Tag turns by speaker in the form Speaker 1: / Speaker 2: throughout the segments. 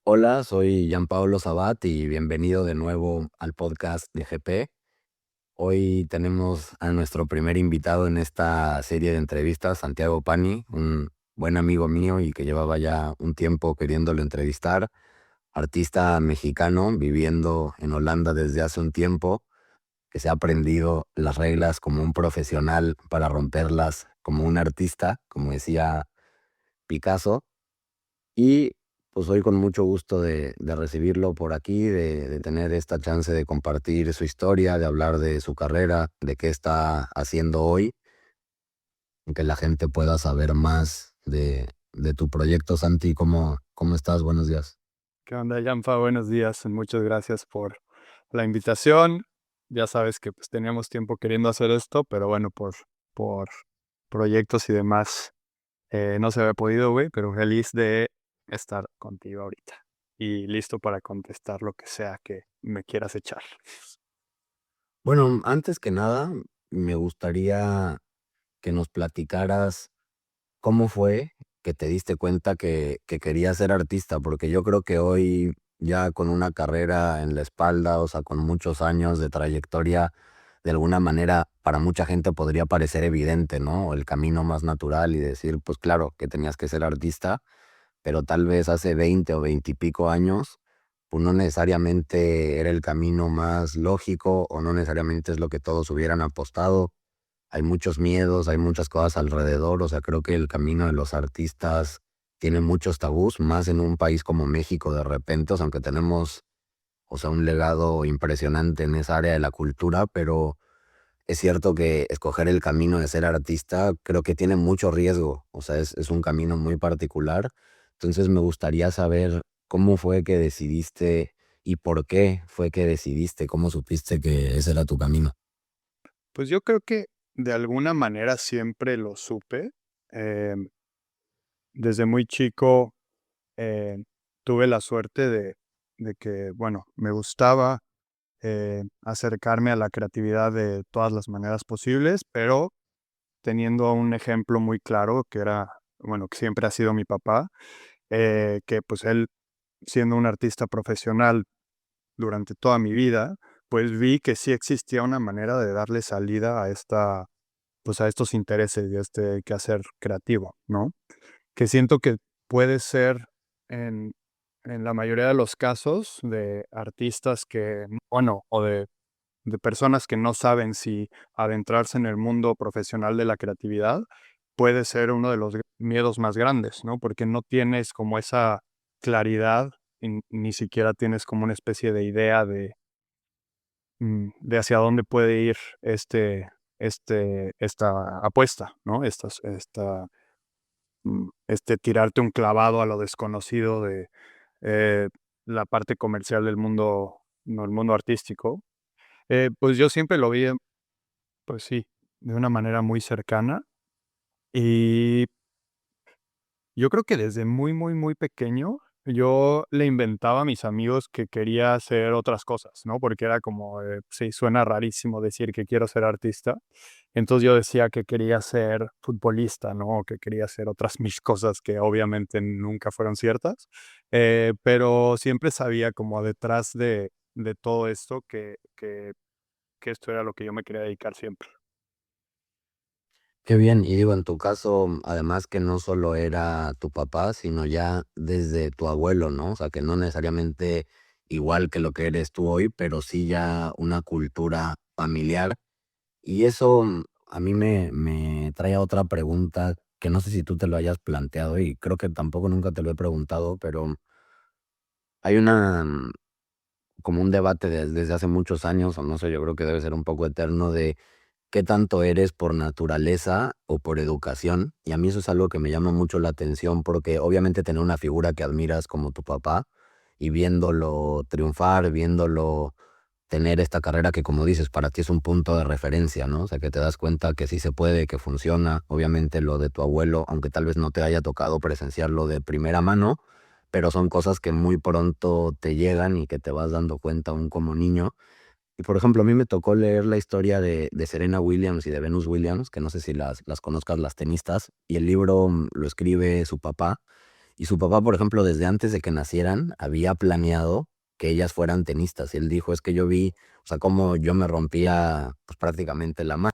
Speaker 1: Hola, soy Gianpaolo Sabat y bienvenido de nuevo al podcast de GP. Hoy tenemos a nuestro primer invitado en esta serie de entrevistas, Santiago Pani, un buen amigo mío y que llevaba ya un tiempo queriéndolo entrevistar, artista mexicano viviendo en Holanda desde hace un tiempo, que se ha aprendido las reglas como un profesional para romperlas como un artista, como decía Picasso. Y pues hoy con mucho gusto de recibirlo por aquí, de tener esta chance de compartir su historia, de hablar de su carrera, de qué está haciendo hoy, que la gente pueda saber más de tu proyecto. Santi, ¿cómo estás? Buenos días.
Speaker 2: ¿Qué onda, Janfa? Buenos días. Muchas gracias por la invitación. Ya sabes que pues teníamos tiempo queriendo hacer esto, pero bueno, por proyectos y demás, no se había podido, güey, pero feliz de estar contigo ahorita y listo para contestar lo que sea que me quieras echar.
Speaker 1: Bueno, antes que nada, me gustaría que nos platicaras cómo fue que te diste cuenta que querías ser artista, porque yo creo que hoy, ya con una carrera en la espalda, o sea, con muchos años de trayectoria, de alguna manera para mucha gente podría parecer evidente, ¿no? El camino más natural y decir, pues claro, que tenías que ser artista, pero tal vez hace 20 o 20 y pico años, pues no necesariamente era el camino más lógico o no necesariamente es lo que todos hubieran apostado. Hay muchos miedos, hay muchas cosas alrededor, o sea, creo que el camino de los artistas tiene muchos tabús, más en un país como México de repente, o sea, aunque tenemos, o sea, un legado impresionante en esa área de la cultura, pero es cierto que escoger el camino de ser artista creo que tiene mucho riesgo, o sea, es un camino muy particular. Entonces me gustaría saber cómo fue que decidiste y por qué fue que decidiste, cómo supiste que ese era tu camino.
Speaker 2: Pues yo creo que de alguna manera siempre lo supe. em, Desde muy chico eh, tuve la suerte de que, bueno, me gustaba acercarme a la creatividad de todas las maneras posibles, pero teniendo un ejemplo muy claro que era, bueno, que siempre ha sido mi papá, que pues él, siendo un artista profesional durante toda mi vida, pues vi que sí existía una manera de darle salida a pues a estos intereses y a este quehacer creativo, ¿no? Que siento que puede ser en, en la mayoría de los casos de artistas que, bueno, o de personas que no saben si adentrarse en el mundo profesional de la creatividad puede ser uno de los miedos más grandes, ¿no? Porque no tienes como esa claridad y ni siquiera tienes como una especie de idea de hacia dónde puede ir esta apuesta, ¿no? Tirarte un clavado a lo desconocido de eh, la parte comercial del mundo, no, el mundo artístico. Pues yo siempre lo vi, pues sí, de una manera muy cercana. Y yo creo que desde muy, muy, muy pequeño, yo le inventaba a mis amigos que quería hacer otras cosas, ¿no? Porque era como, sí, suena rarísimo decir que quiero ser artista. Entonces yo decía que quería ser futbolista, ¿no? O que quería hacer otras mil cosas que obviamente nunca fueron ciertas. Pero siempre sabía como detrás de todo esto que esto era lo que yo me quería dedicar siempre.
Speaker 1: Qué bien, y digo, en tu caso, además que no solo era tu papá, sino ya desde tu abuelo, ¿no? O sea, que no necesariamente igual que lo que eres tú hoy, pero sí ya una cultura familiar. Y eso a mí me trae a otra pregunta que no sé si tú te lo hayas planteado y creo que tampoco nunca te lo he preguntado, pero hay como un debate desde hace muchos años, o no sé, yo creo que debe ser un poco eterno de qué tanto eres por naturaleza o por educación. Y a mí eso es algo que me llama mucho la atención porque obviamente tener una figura que admiras como tu papá y viéndolo triunfar, viéndolo tener esta carrera que como dices, para ti es un punto de referencia, ¿no? O sea, que te das cuenta que sí se puede, que funciona. Obviamente lo de tu abuelo, aunque tal vez no te haya tocado presenciarlo de primera mano, pero son cosas que muy pronto te llegan y que te vas dando cuenta aún como niño. Y por ejemplo, a mí me tocó leer la historia de Serena Williams y de Venus Williams, que no sé si las conozcas, las tenistas, y el libro lo escribe su papá. Y su papá, por ejemplo, desde antes de que nacieran, había planeado que ellas fueran tenistas. Y él dijo, es que yo vi, o sea, cómo yo me rompía pues prácticamente la mano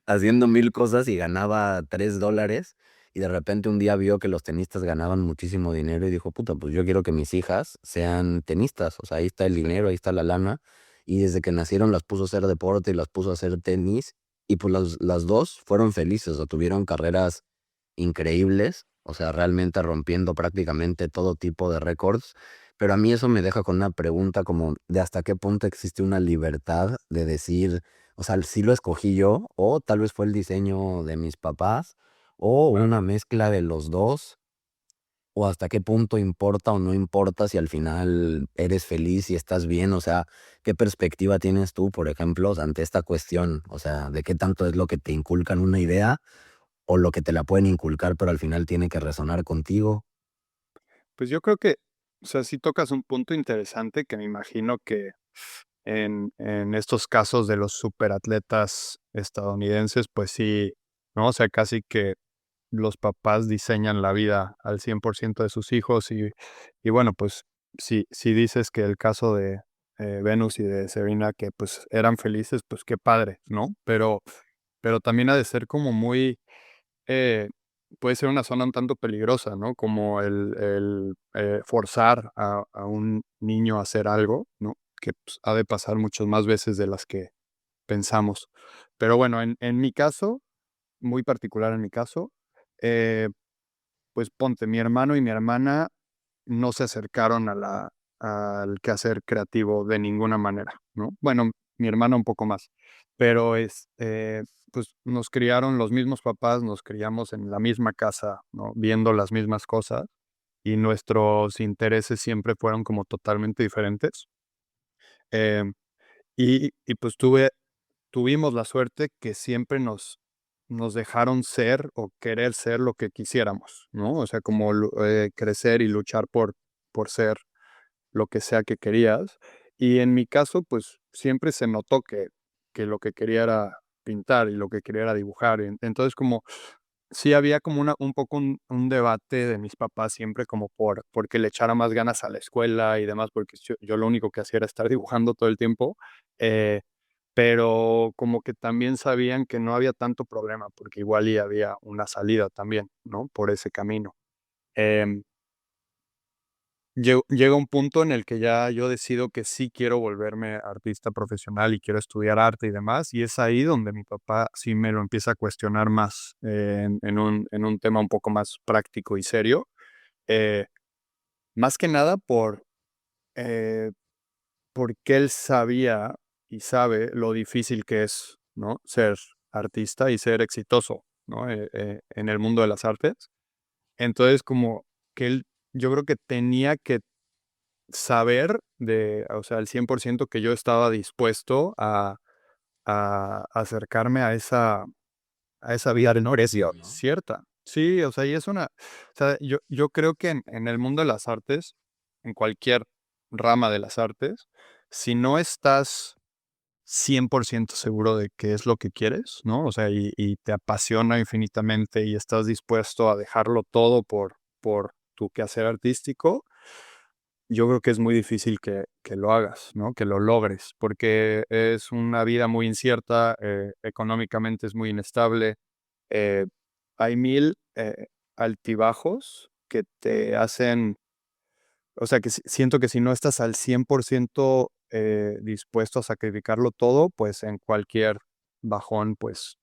Speaker 1: haciendo mil cosas y ganaba $3. Y de repente un día vio que los tenistas ganaban muchísimo dinero y dijo, puta, pues yo quiero que mis hijas sean tenistas. O sea, ahí está el dinero, ahí está la lana. Y desde que nacieron las puso a hacer deporte y las puso a hacer tenis. Y pues las dos fueron felices, o sea, tuvieron carreras increíbles, o sea, realmente rompiendo prácticamente todo tipo de récords. Pero a mí eso me deja con una pregunta como de hasta qué punto existe una libertad de decir, o sea, sí lo escogí yo, o tal vez fue el diseño de mis papás, o
Speaker 2: Claro.
Speaker 1: una mezcla de los dos, o hasta qué punto importa o no importa si al final eres feliz y estás bien, o sea, ¿qué perspectiva tienes tú, por ejemplo, ante esta cuestión? O sea, ¿de qué tanto es lo que te inculcan una idea o lo que te la pueden inculcar, pero al final tiene que resonar contigo?
Speaker 2: Pues yo creo que, o sea, sí tocas un punto interesante que me imagino que en estos casos de los superatletas estadounidenses, pues sí, ¿no? O sea, casi que los papás diseñan la vida al 100% de sus hijos y bueno, pues si dices que el caso de Venus y de Serena que pues eran felices, pues qué padre, ¿no? Pero también ha de ser como muy eh, puede ser una zona un tanto peligrosa, ¿no? Como el forzar a un niño a hacer algo, ¿no? Que, pues, ha de pasar muchas más veces de las que pensamos. Pero bueno, en mi caso, muy particular en mi caso, eh, pues ponte, mi hermano y mi hermana no se acercaron al quehacer creativo de ninguna manera, ¿no? Bueno, mi hermana un poco más, pero pues nos criaron los mismos papás, nos criamos en la misma casa, ¿no? Viendo las mismas cosas y nuestros intereses siempre fueron como totalmente diferentes. Em, y pues tuvimos la suerte que siempre nos dejaron ser o querer ser lo que quisiéramos, ¿no? O sea, como crecer y luchar por ser lo que sea que querías. Y en mi caso, pues siempre se notó que lo que quería era pintar y lo que quería era dibujar. Entonces, como sí había como un poco un debate de mis papás siempre como porque le echara más ganas a la escuela y demás, porque yo lo único que hacía era estar dibujando todo el tiempo. eh, pero como que también sabían que no había tanto problema, porque igual y había una salida también, ¿no? Por ese camino. Em, llega un punto en el que ya yo decido que sí quiero volverme artista profesional y quiero estudiar arte y demás, y es ahí donde mi papá sí me lo empieza a cuestionar más, en un tema un poco más práctico y serio, eh, más que nada eh, porque él sabía y sabe lo difícil que es, ¿no? Ser artista y ser exitoso, ¿no? En el mundo de las artes. Entonces, como que él, yo creo que tenía que saber o sea, al 100% que yo estaba dispuesto a acercarme a esa vida
Speaker 1: Una presión, ¿no?
Speaker 2: cierta. Sí, o sea, y o sea, yo creo que en el mundo de las artes, en cualquier rama de las artes, si no estás 100% seguro de qué es lo que quieres, ¿no? O sea, y te apasiona infinitamente y estás dispuesto a dejarlo todo por tu quehacer artístico, yo creo que es muy difícil que lo hagas, ¿no? Que lo logres, porque es una vida muy incierta, económicamente es muy inestable, eh, hay mil altibajos que te hacen, o sea, que siento que si no estás al 100% dispuesto a sacrificarlo todo, pues en cualquier bajón, pues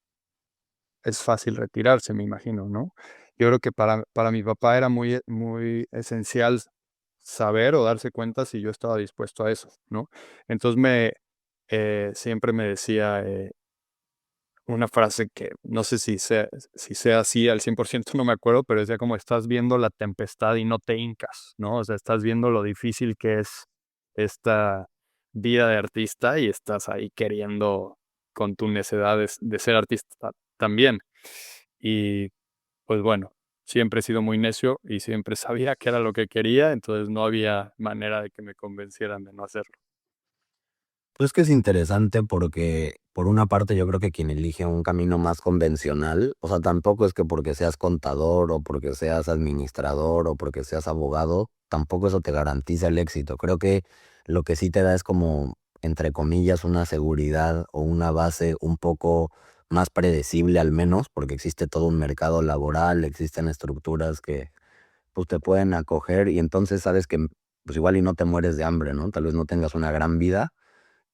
Speaker 2: es fácil retirarse, me imagino, ¿no? Yo creo que para mi papá era muy, muy esencial saber o darse cuenta si yo estaba dispuesto a eso, ¿no? Entonces siempre me decía una frase que no sé si sea así al 100%, no me acuerdo, pero decía como estás viendo la tempestad y no te hincas, ¿no? O sea, estás viendo lo difícil que es esta vida de artista y estás ahí queriendo con tu necedad de ser artista también. Y pues bueno, siempre he sido muy necio y siempre sabía que era lo que quería, entonces no había manera de que me convencieran de no hacerlo.
Speaker 1: Pues que es interesante porque, por una parte, yo creo que quien elige un camino más convencional, o sea, tampoco es que porque seas contador o porque seas administrador o porque seas abogado, tampoco eso te garantiza el éxito. Creo que lo que sí te da es como, entre comillas, una seguridad o una base un poco más predecible al menos, porque existe todo un mercado laboral, existen estructuras que pues te pueden acoger y entonces sabes que pues igual y no te mueres de hambre, ¿no? Tal vez no tengas una gran vida,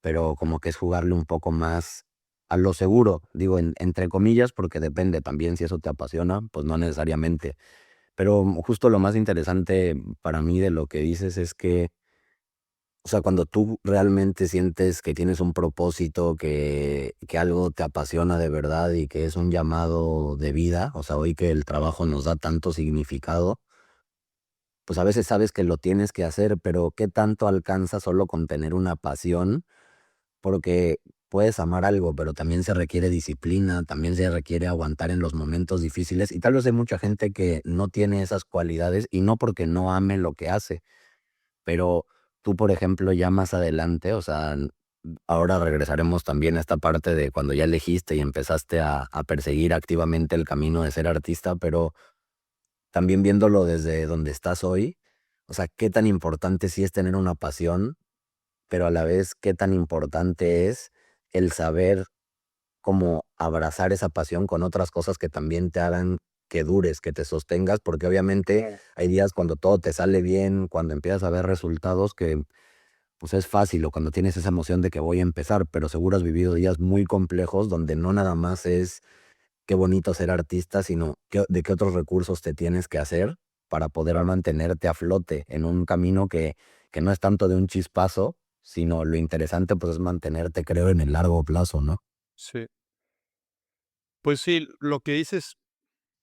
Speaker 1: pero como que es jugarle un poco más a lo seguro, digo, entre comillas, porque depende también si eso te apasiona, pues no necesariamente. Pero justo lo más interesante para mí de lo que dices es que, o sea, cuando tú realmente sientes que tienes un propósito, que algo te apasiona de verdad y que es un llamado de vida, o sea, hoy que el trabajo nos da tanto significado, pues a veces sabes que lo tienes que hacer, pero ¿qué tanto alcanza solo con tener una pasión? Porque puedes amar algo, pero también se requiere disciplina, también se requiere aguantar en los momentos difíciles. Y tal vez hay mucha gente que no tiene esas cualidades y no porque no ame lo que hace, pero tú, por ejemplo, ya más adelante, o sea, ahora regresaremos también a esta parte de cuando ya elegiste y empezaste a perseguir activamente el camino de ser artista, pero también viéndolo desde donde estás hoy, o sea, qué tan importante sí es tener una pasión, pero a la vez qué tan importante es el saber cómo abrazar esa pasión con otras cosas que también te hagan que dures, que te sostengas, porque obviamente
Speaker 2: Claro.
Speaker 1: hay días cuando todo te sale bien, cuando empiezas a ver resultados que pues es fácil o cuando tienes esa emoción de que voy a empezar, pero seguro has vivido días muy complejos donde no nada más es qué bonito ser artista, sino de qué otros recursos te tienes que hacer para poder
Speaker 2: Claro.
Speaker 1: mantenerte a flote en un camino que no es tanto de un chispazo, sino lo interesante pues es mantenerte, creo, en el largo plazo, ¿no?
Speaker 2: Sí. Pues sí, lo que dices,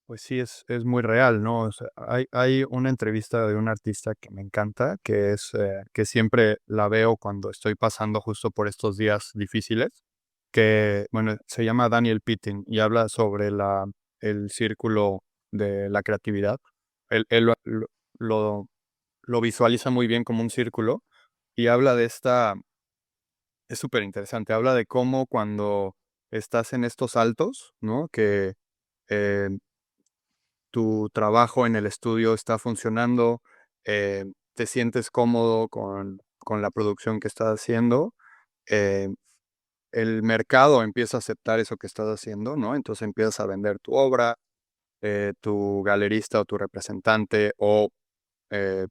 Speaker 2: pues sí, es muy real, ¿no? O sea, hay una entrevista de un artista que me encanta, que es, que siempre la veo cuando estoy pasando justo por estos días difíciles, que, bueno, se llama Daniel Pittin y habla sobre el círculo de la creatividad. Él lo lo visualiza muy bien como un círculo y habla de esta es súper interesante, habla de cómo cuando estás en estos altos, ¿no? Que, eh tu trabajo en el estudio está funcionando, te sientes cómodo con la producción que estás haciendo, eh, el mercado empieza a aceptar eso que estás haciendo, ¿no? Entonces empiezas a vender tu obra, tu galerista o tu representante o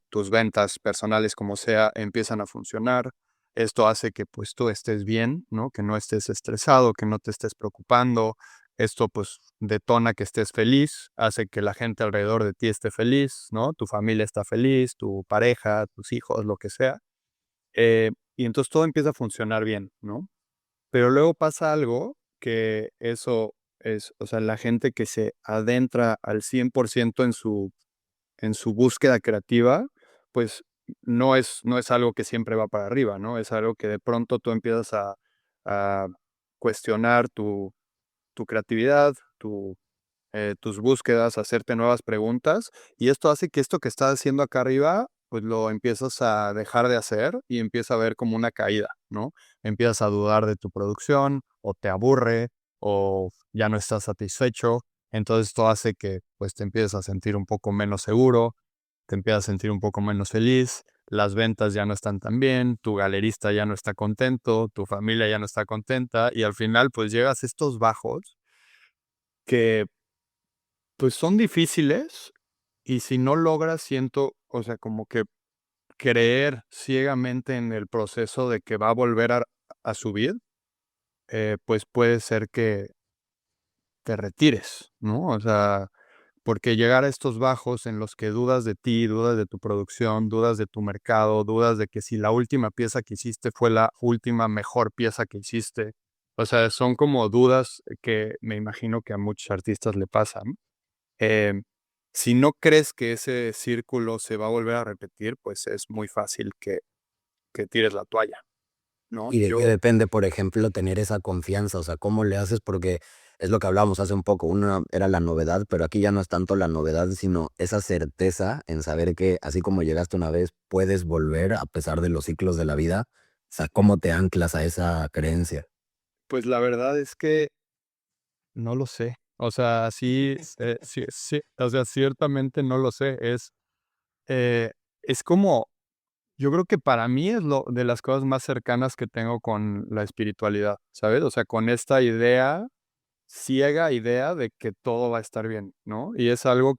Speaker 2: tus ventas personales, como sea, empiezan a funcionar. Esto hace que pues tú estés bien, ¿no? Que no estés estresado, que no te estés preocupando. Esto pues detona que estés feliz, hace que la gente alrededor de ti esté feliz, ¿no? Tu familia está feliz, tu pareja, tus hijos, lo que sea. Y entonces todo empieza a funcionar bien, ¿no? Pero luego pasa algo que eso es, o sea, la gente que se adentra al 100% en su búsqueda creativa, pues no es algo que siempre va para arriba, ¿no? Es algo que de pronto tú empiezas a cuestionar tu creatividad, tus búsquedas, hacerte nuevas preguntas, y esto hace que esto que estás haciendo acá arriba, pues lo empiezas a dejar de hacer y empieza a ver como una caída, ¿no? Empiezas a dudar de tu producción, o te aburre, o ya no estás satisfecho. Entonces esto hace que pues te empieces a sentir un poco menos seguro, te empiezas a sentir un poco menos feliz, las ventas ya no están tan bien, tu galerista ya no está contento, tu familia ya no está contenta, y al final pues llegas a estos bajos que pues son difíciles, y si no logras, siento, o sea, como que creer ciegamente en el proceso de que va a volver a subir, pues puede ser que te retires, ¿no? O sea, porque llegar a estos bajos en los que dudas de ti, dudas de tu producción, dudas de tu mercado, dudas de que si la última pieza que hiciste fue la última mejor pieza que hiciste. O sea, son como dudas que me imagino que a muchos artistas le pasan. Em, si no crees que ese círculo se va a volver a repetir, pues es muy fácil que tires la toalla, ¿no?
Speaker 1: ¿Y de qué
Speaker 2: Yo
Speaker 1: depende, por ejemplo, tener esa confianza? O sea, ¿cómo le haces? Porque es lo que hablábamos hace un poco, una era la novedad, pero aquí ya no es tanto la novedad, sino esa certeza en saber que así como llegaste una vez, puedes volver a pesar de los ciclos de la vida. O sea, ¿cómo te anclas a esa creencia?
Speaker 2: Pues la verdad es que no lo sé. O sea, sí, sí, sí, o sea, ciertamente no lo sé. Eh, es como, yo creo que para mí es lo de las cosas más cercanas que tengo con la espiritualidad, ¿sabes? O sea, con esta idea, ciega idea de que todo va a estar bien, ¿no? Y es algo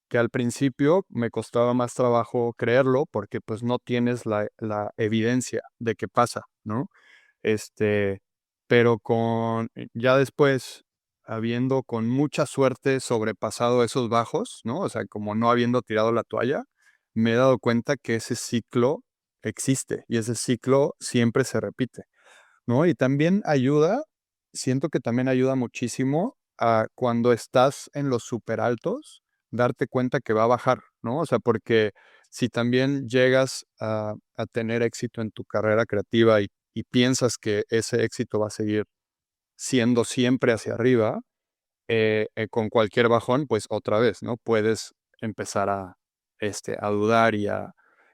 Speaker 2: que al principio me costaba más trabajo creerlo porque pues no tienes la evidencia de que pasa, ¿no? Este, pero ya después, habiendo con mucha suerte sobrepasado esos bajos, ¿no? O sea, como no habiendo tirado la toalla, me he dado cuenta que ese ciclo existe y ese ciclo siempre se repite, ¿no? Y también ayuda, siento que también ayuda muchísimo a cuando estás en los super altos, darte cuenta que va a bajar, ¿no? O sea, porque si también llegas a tener éxito en tu carrera creativa y piensas que ese éxito va a seguir siendo siempre hacia arriba, con cualquier bajón, pues otra vez, ¿no? Puedes empezar a dudar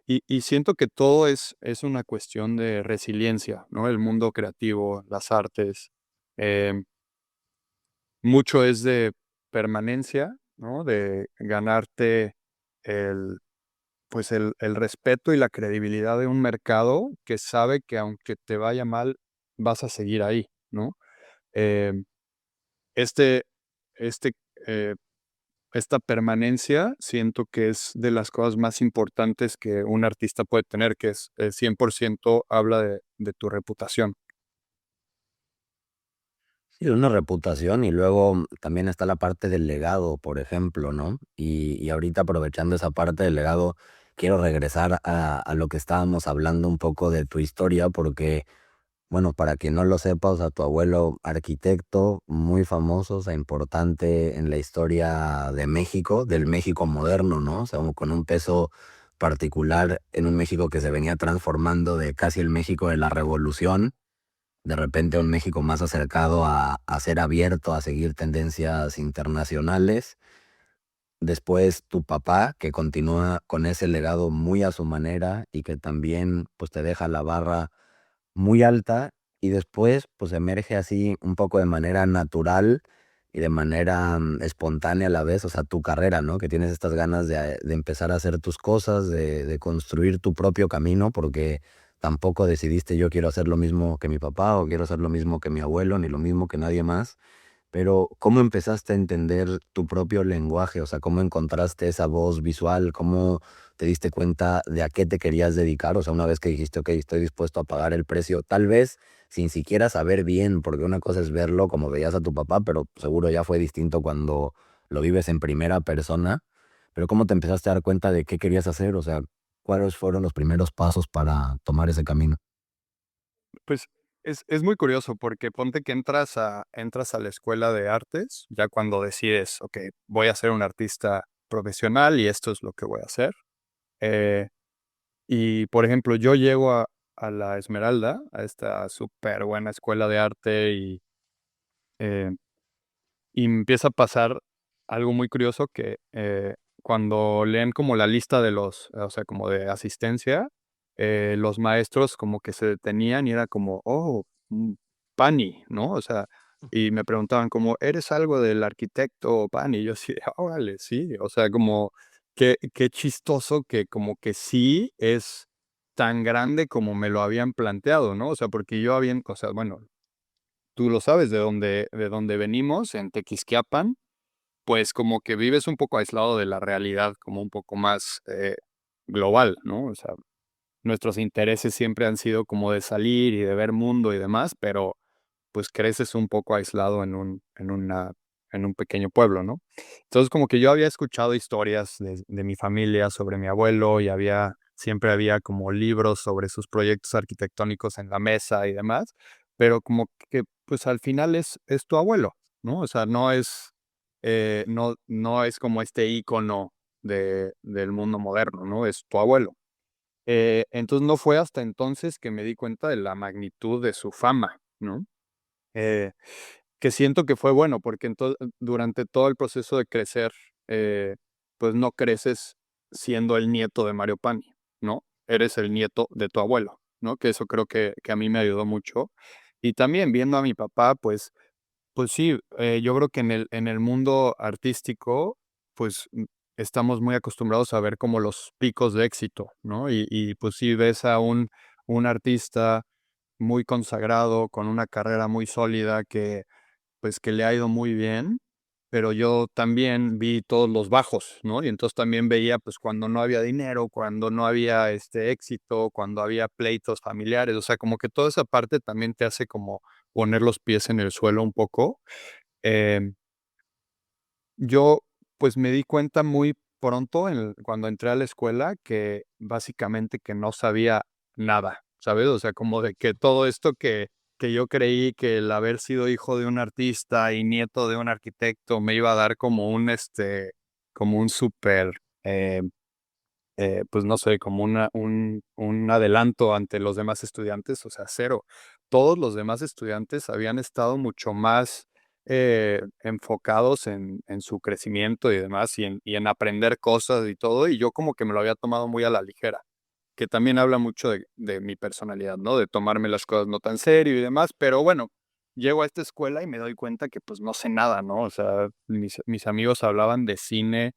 Speaker 2: y siento que todo es una cuestión de resiliencia, ¿no? El mundo creativo, las artes, em, mucho es de permanencia, ¿no? De ganarte el, pues el respeto y la credibilidad de un mercado que sabe que aunque te vaya mal, vas a seguir ahí, ¿no? Em, este, este, eh, Esta permanencia siento que es de las cosas más importantes que un artista puede tener, que es 100% habla de tu reputación.
Speaker 1: Sí, una reputación y luego también está la parte del legado, por ejemplo, ¿no? Y ahorita aprovechando esa parte del legado, quiero regresar a lo que estábamos hablando un poco de tu historia, porque, bueno, para quien no lo sepa, o sea, tu abuelo arquitecto muy famoso, o sea, importante en la historia de México, del México moderno, ¿no? O sea, con un peso particular en un México que se venía transformando de casi el México de la Revolución de repente un México más acercado a ser abierto, a seguir tendencias internacionales. Después tu papá, que continúa con ese legado muy a su manera y que también pues te deja la barra muy alta y después pues emerge así un poco de manera natural y de manera espontánea a la vez, o sea, tu carrera, ¿no? Que tienes estas ganas de empezar a hacer tus cosas, de construir tu propio camino, porque tampoco decidiste yo quiero hacer lo mismo que mi papá o quiero hacer lo mismo que mi abuelo, ni lo mismo que nadie más. Pero, ¿cómo empezaste a entender tu propio lenguaje? O sea, ¿cómo encontraste esa voz visual? ¿Cómo te diste cuenta de a qué te querías dedicar? O sea, una vez que dijiste, ok, estoy dispuesto a pagar el precio, tal vez sin siquiera saber bien, porque una cosa es verlo como veías a tu papá, pero seguro ya fue distinto cuando lo vives en primera persona. Pero ¿cómo te empezaste a dar cuenta de qué querías hacer? O sea, ¿cuáles fueron los primeros pasos para tomar ese camino?
Speaker 2: Pues es muy curioso porque ponte que entras a la escuela de artes, ya cuando decides, ok, voy a ser un artista profesional y esto es lo que voy a hacer. Eh, y por ejemplo, yo llego a la Esmeralda, a esta súper buena escuela de arte eh, y me empieza a pasar algo muy curioso que, cuando leen como la lista de o sea, como de asistencia, los maestros como que se detenían y era como: "Oh, Pani", ¿no? O sea, y me preguntaban como: "¿Eres algo del arquitecto Pani?". Y yo así de: "Órale, sí". O sea, como qué chistoso que como que sí es tan grande como me lo habían planteado, ¿no? O sea, porque yo había o sea, bueno, tú lo sabes de dónde venimos, en Tequisquiapan, pues, como que vives un poco aislado de la realidad, como un poco más, global, ¿no? O sea, nuestros intereses siempre han sido como de salir y de ver mundo y demás, pero, pues, creces un poco aislado en un pequeño pueblo, ¿no? Entonces, como que yo había escuchado historias de mi familia sobre mi abuelo y siempre había como libros sobre sus proyectos arquitectónicos en la mesa y demás, pero como que, pues, al final es tu abuelo, ¿no? O sea, no es como este ícono del mundo moderno, ¿no? Es tu abuelo. Entonces, no fue hasta entonces que me di cuenta de la magnitud de su fama, ¿no? Eh, que siento que fue bueno, porque durante todo el proceso de crecer, pues no creces siendo el nieto de Mario Pani, ¿no? Eres el nieto de tu abuelo. ¿no? Que eso creo que a mí me ayudó mucho. Y también viendo a mi papá, pues sí, yo creo que en el mundo artístico, pues, estamos muy acostumbrados a ver como los picos de éxito, ¿no? Y pues sí ves a un artista muy consagrado, con una carrera muy sólida pues, que le ha ido muy bien, pero yo también vi todos los bajos, ¿no? Y entonces también veía, pues, cuando no había dinero, cuando no había, éxito, cuando había pleitos familiares, o sea, como que toda esa parte también te hace como poner los pies en el suelo un poco. Em, yo, pues, me di cuenta muy pronto cuando entré a la escuela que básicamente que no sabía nada, ¿sabes? O sea, como de que todo esto que yo creí que el haber sido hijo de un artista y nieto de un arquitecto me iba a dar como un súper, eh, pues no sé, como un adelanto ante los demás estudiantes, o sea, cero. Todos los demás estudiantes habían estado mucho más enfocados en su crecimiento y demás, y en aprender cosas y todo, y yo como que me lo había tomado muy a la ligera, que también habla mucho de mi personalidad, ¿no? De tomarme las cosas no tan serio y demás, pero bueno, llego a esta escuela y me doy cuenta que pues no sé nada, ¿no? O sea, mis amigos hablaban de cine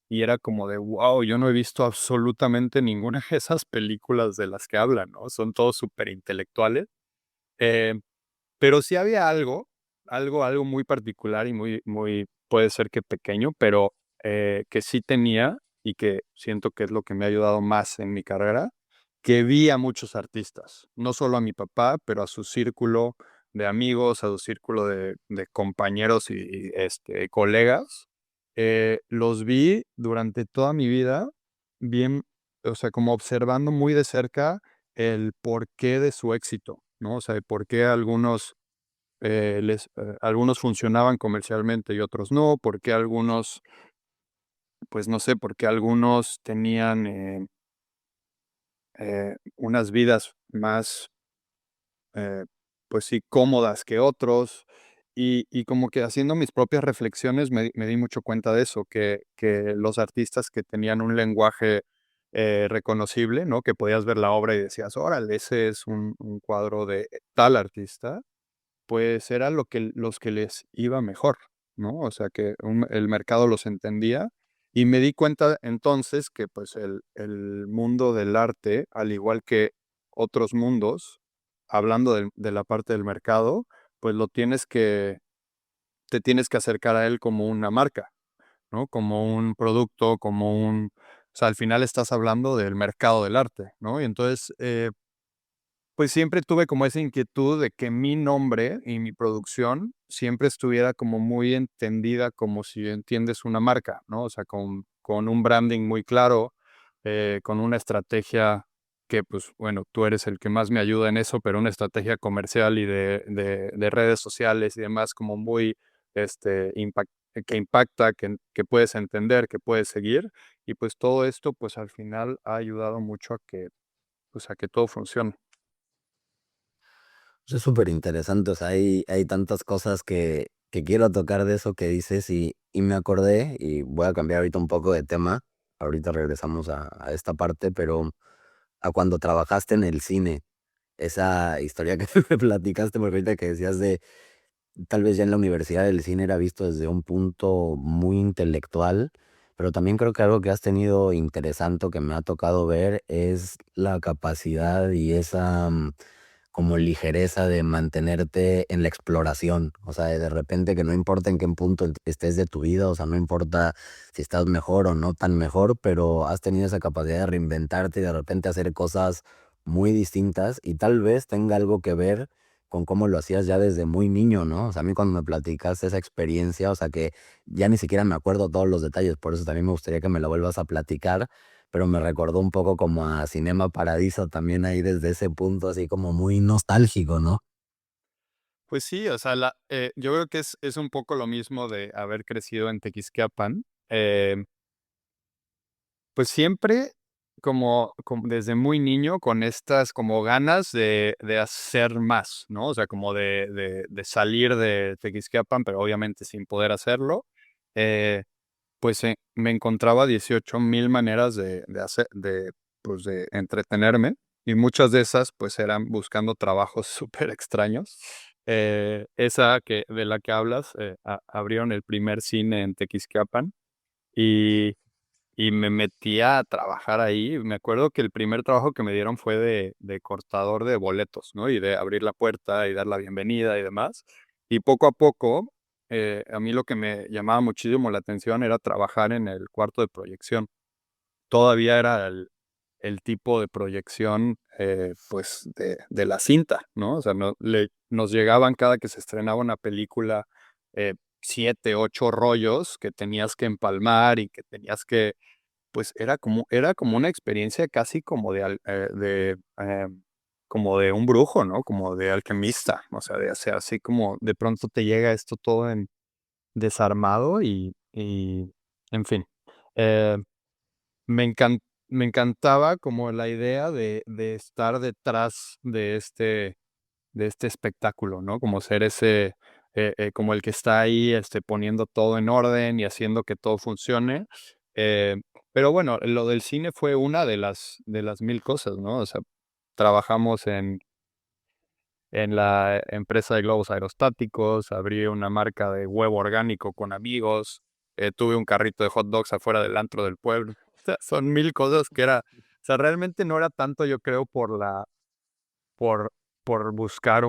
Speaker 2: y era como de, wow, yo no he visto absolutamente ninguna de esas películas de las que hablan, ¿no? Son todos superintelectuales. Eh, pero sí había algo muy particular y muy, puede ser que pequeño, pero que sí tenía y que siento que es lo que me ha ayudado más en mi carrera, que vi a muchos artistas, no solo a mi papá, pero a su círculo de amigos, a su círculo de compañeros y colegas. Los vi durante toda mi vida, bien, o sea, como observando muy de cerca el porqué de su éxito, ¿no? O sea, el por qué algunos funcionaban comercialmente y otros no, por qué algunos, pues no sé, por qué algunos tenían unas vidas más, eh, pues sí, cómodas que otros. Y como que haciendo mis propias reflexiones me di mucho cuenta de eso, que los artistas que tenían un lenguaje reconocible, ¿no? Que podías ver la obra y decías, órale, ese es un cuadro de tal artista, pues era los que les iba mejor, ¿no? O sea, que el mercado los entendía, y me di cuenta entonces que, pues, el mundo del arte, al igual que otros mundos, hablando de la parte del mercado, pues, te tienes que acercar a él como una marca, ¿no? Como un producto, o sea, al final estás hablando del mercado del arte, ¿no? Y entonces, pues siempre tuve como esa inquietud de que mi nombre y mi producción siempre estuviera como muy entendida como si entiendes una marca, ¿no? O sea, con un branding muy claro, con una estrategia que, pues, bueno, tú eres el que más me ayuda en eso, pero una estrategia comercial y de redes sociales y demás como muy, que impacta, que puedes entender, que puedes seguir. Y pues todo esto, pues al final ha ayudado mucho a que todo funcione.
Speaker 1: Es súper interesante, o sea, hay tantas cosas que quiero tocar de eso que dices y me acordé, y voy a cambiar ahorita un poco de tema, ahorita regresamos a esta parte, pero a cuando trabajaste en el cine, esa historia que me platicaste, porque ahorita que decías de tal vez ya en la universidad el cine era visto desde un punto muy intelectual, pero también creo que algo que has tenido interesante, o que me ha tocado ver, es la capacidad y esa como ligereza de mantenerte en la exploración. O sea, de repente que no importa en qué punto estés de tu vida, o sea, no importa si estás mejor o no tan mejor, pero has tenido esa capacidad de reinventarte y de repente hacer cosas muy distintas, y tal vez tenga algo que ver con cómo lo hacías ya desde muy niño, ¿no? O sea, a mí cuando me platicaste esa experiencia, o sea, que ya ni siquiera me acuerdo todos los detalles, por eso también me gustaría que me la vuelvas a platicar, pero me recordó un poco como a Cinema Paradiso también ahí desde ese punto, así como muy nostálgico, ¿no?
Speaker 2: Pues sí, o sea, yo creo que es un poco lo mismo de haber crecido en Tequisquiapan. Pues siempre como desde muy niño con estas como ganas de hacer más, ¿no? O sea, como de salir de Tequisquiapan, pero obviamente sin poder hacerlo. Pues, me encontraba 18,000 maneras de hacer pues, de entretenerme. y muchas de esas, pues, eran buscando trabajos súper extraños. Esa de la que hablas, abrieron el primer cine en Tequisquiapan, y me metí a trabajar ahí. Me acuerdo que el primer trabajo que me dieron fue de cortador de boletos, ¿no? Y de abrir la puerta y dar la bienvenida y demás. Y poco a poco, a mí lo que me llamaba muchísimo la atención era trabajar en el cuarto de proyección. Todavía era el tipo de proyección, pues, de la cinta, ¿no? O sea, nos llegaban cada que se estrenaba una película, 7, 8 rollos que tenías que empalmar y que tenías que, pues, era como una experiencia casi como como de un brujo, ¿no? Como de alquimista, o sea, de hacer así como de pronto te llega esto todo en desarmado y en fin. Eh, me encan me encantaba como la idea de estar detrás de este espectáculo, ¿no? Como ser ese, como el que está ahí, poniendo todo en orden y haciendo que todo funcione. Eh, pero bueno, lo del cine fue una de las mil cosas, ¿no? O sea, trabajamos en la empresa de globos aerostáticos, abrí una marca de huevo orgánico con amigos, tuve un carrito de hot dogs afuera del antro del pueblo. O sea, son mil cosas que o sea, realmente no era tanto, yo creo, por, por buscar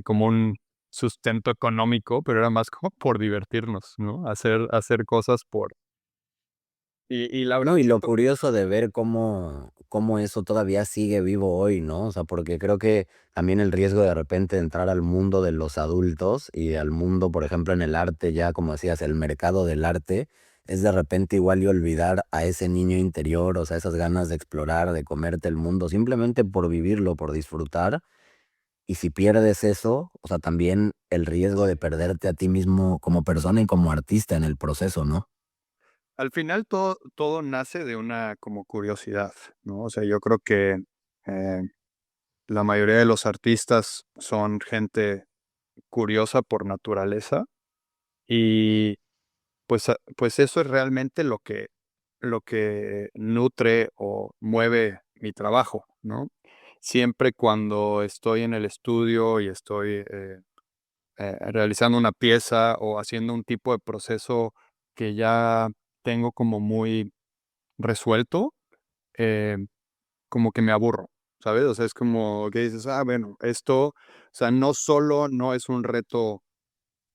Speaker 2: como un sustento económico, pero era más como por divertirnos, ¿no? Hacer cosas y la verdad
Speaker 1: No, y
Speaker 2: es que
Speaker 1: lo curioso de ver cómo eso todavía sigue vivo hoy, ¿no? O sea, porque creo que también el riesgo de repente entrar al mundo de los adultos y al mundo, por ejemplo, en el arte, ya como decías, el mercado del arte, es de repente igual y olvidar a ese niño interior, o sea, esas ganas de explorar, de comerte el mundo, simplemente por vivirlo, por disfrutar. Y si pierdes eso, o sea, también el riesgo de perderte a ti mismo como persona y como artista en el proceso, ¿no?
Speaker 2: al final todo nace de una como curiosidad, ¿no? O sea, yo creo que, eh, la mayoría de los artistas son gente curiosa por naturaleza y pues eso es realmente lo que nutre o mueve mi trabajo, ¿no? Siempre cuando estoy en el estudio y estoy, realizando una pieza o haciendo un tipo de proceso que ya tengo como muy resuelto, eh, como que me aburro, ¿sabes? O sea, es como que dices: "Ah, bueno, esto", o sea, no solo no es un reto,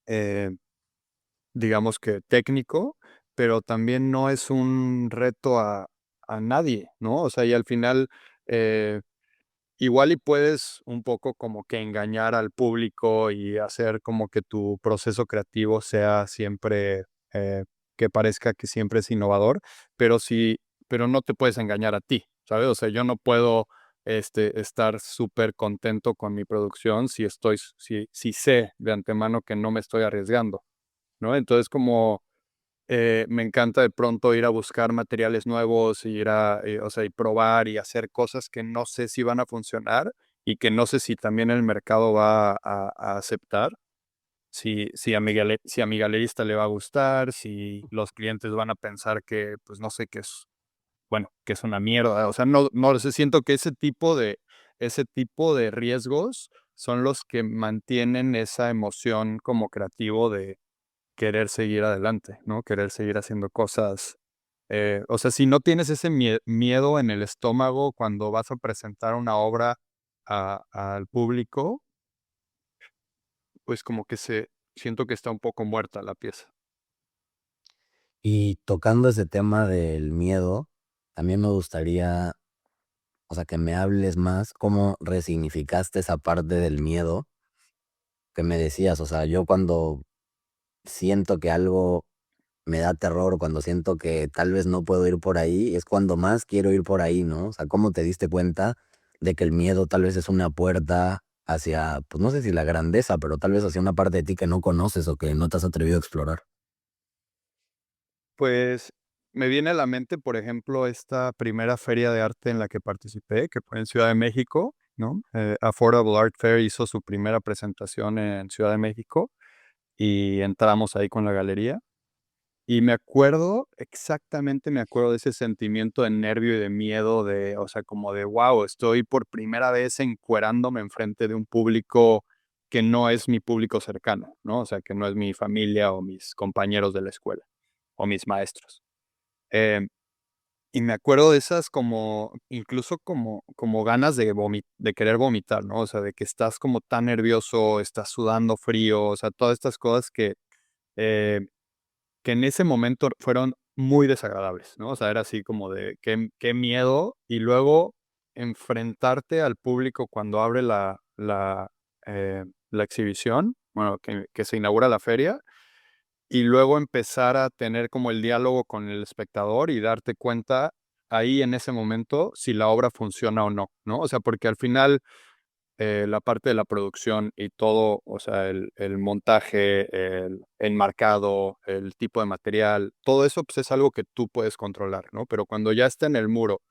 Speaker 2: eh, digamos que técnico, pero también no es un reto a nadie, ¿no? O sea, y al final, eh, igual y puedes un poco como que engañar al público y hacer como que tu proceso creativo sea siempre, que parezca que siempre es innovador, pero sí, pero no te puedes engañar a ti, ¿sabes? O sea, yo no puedo, estar súper contento con mi producción si sé de antemano que no me estoy arriesgando, ¿no? Entonces, como me encanta de pronto ir a buscar materiales nuevos, y o sea, y probar y hacer cosas que no sé si van a funcionar y que no sé si también el mercado va a aceptar, si a mi galerista le va a gustar, si los clientes van a pensar que, pues, no sé, bueno, que es una mierda. O sea, no sé, siento que ese tipo de riesgos son los que mantienen esa emoción como creativo de querer seguir adelante, ¿no? Querer seguir haciendo cosas. O sea, si no tienes ese miedo en el estómago cuando vas a presentar una obra al público, pues como que siento que está un poco muerta la pieza.
Speaker 1: Y tocando ese tema del miedo, también me gustaría, o sea, que me hables más cómo resignificaste esa parte del miedo que me decías. O sea, yo cuando siento que algo me da terror, cuando siento que tal vez no puedo ir por ahí, es cuando más quiero ir por ahí, ¿no? O sea, ¿cómo te diste cuenta de que el miedo tal vez es una puerta hacia, pues no sé si la grandeza, pero tal vez hacia una parte de ti que no conoces o que no te has atrevido a explorar?
Speaker 2: Pues me viene a la mente, por ejemplo, esta primera feria de arte en la que participé, que fue en Ciudad de México, ¿no? Affordable Art Fair hizo su primera presentación en Ciudad de México y entramos ahí con la galería. Y me acuerdo, exactamente me acuerdo de ese sentimiento de nervio y de miedo, o sea, como de, wow, estoy por primera vez encuerándome enfrente de un público que no es mi público cercano, ¿no? O sea, que no es mi familia o mis compañeros de la escuela o mis maestros. Em, y me acuerdo de esas como, incluso como ganas de querer vomitar, ¿no? O sea, de que estás como tan nervioso, estás sudando frío, o sea, todas estas cosas eh, que en ese momento fueron muy desagradables, ¿no? O sea, era así como de qué miedo, y luego enfrentarte al público cuando abre la exhibición, bueno, que se inaugura la feria, y luego empezar a tener como el diálogo con el espectador y darte cuenta ahí en ese momento si la obra funciona o no, ¿no? O sea, porque al final la parte de la producción y todo, o sea, el montaje, el enmarcado, el tipo de material, todo eso pues, es algo que tú puedes controlar, ¿no? Pero cuando ya está en el muro,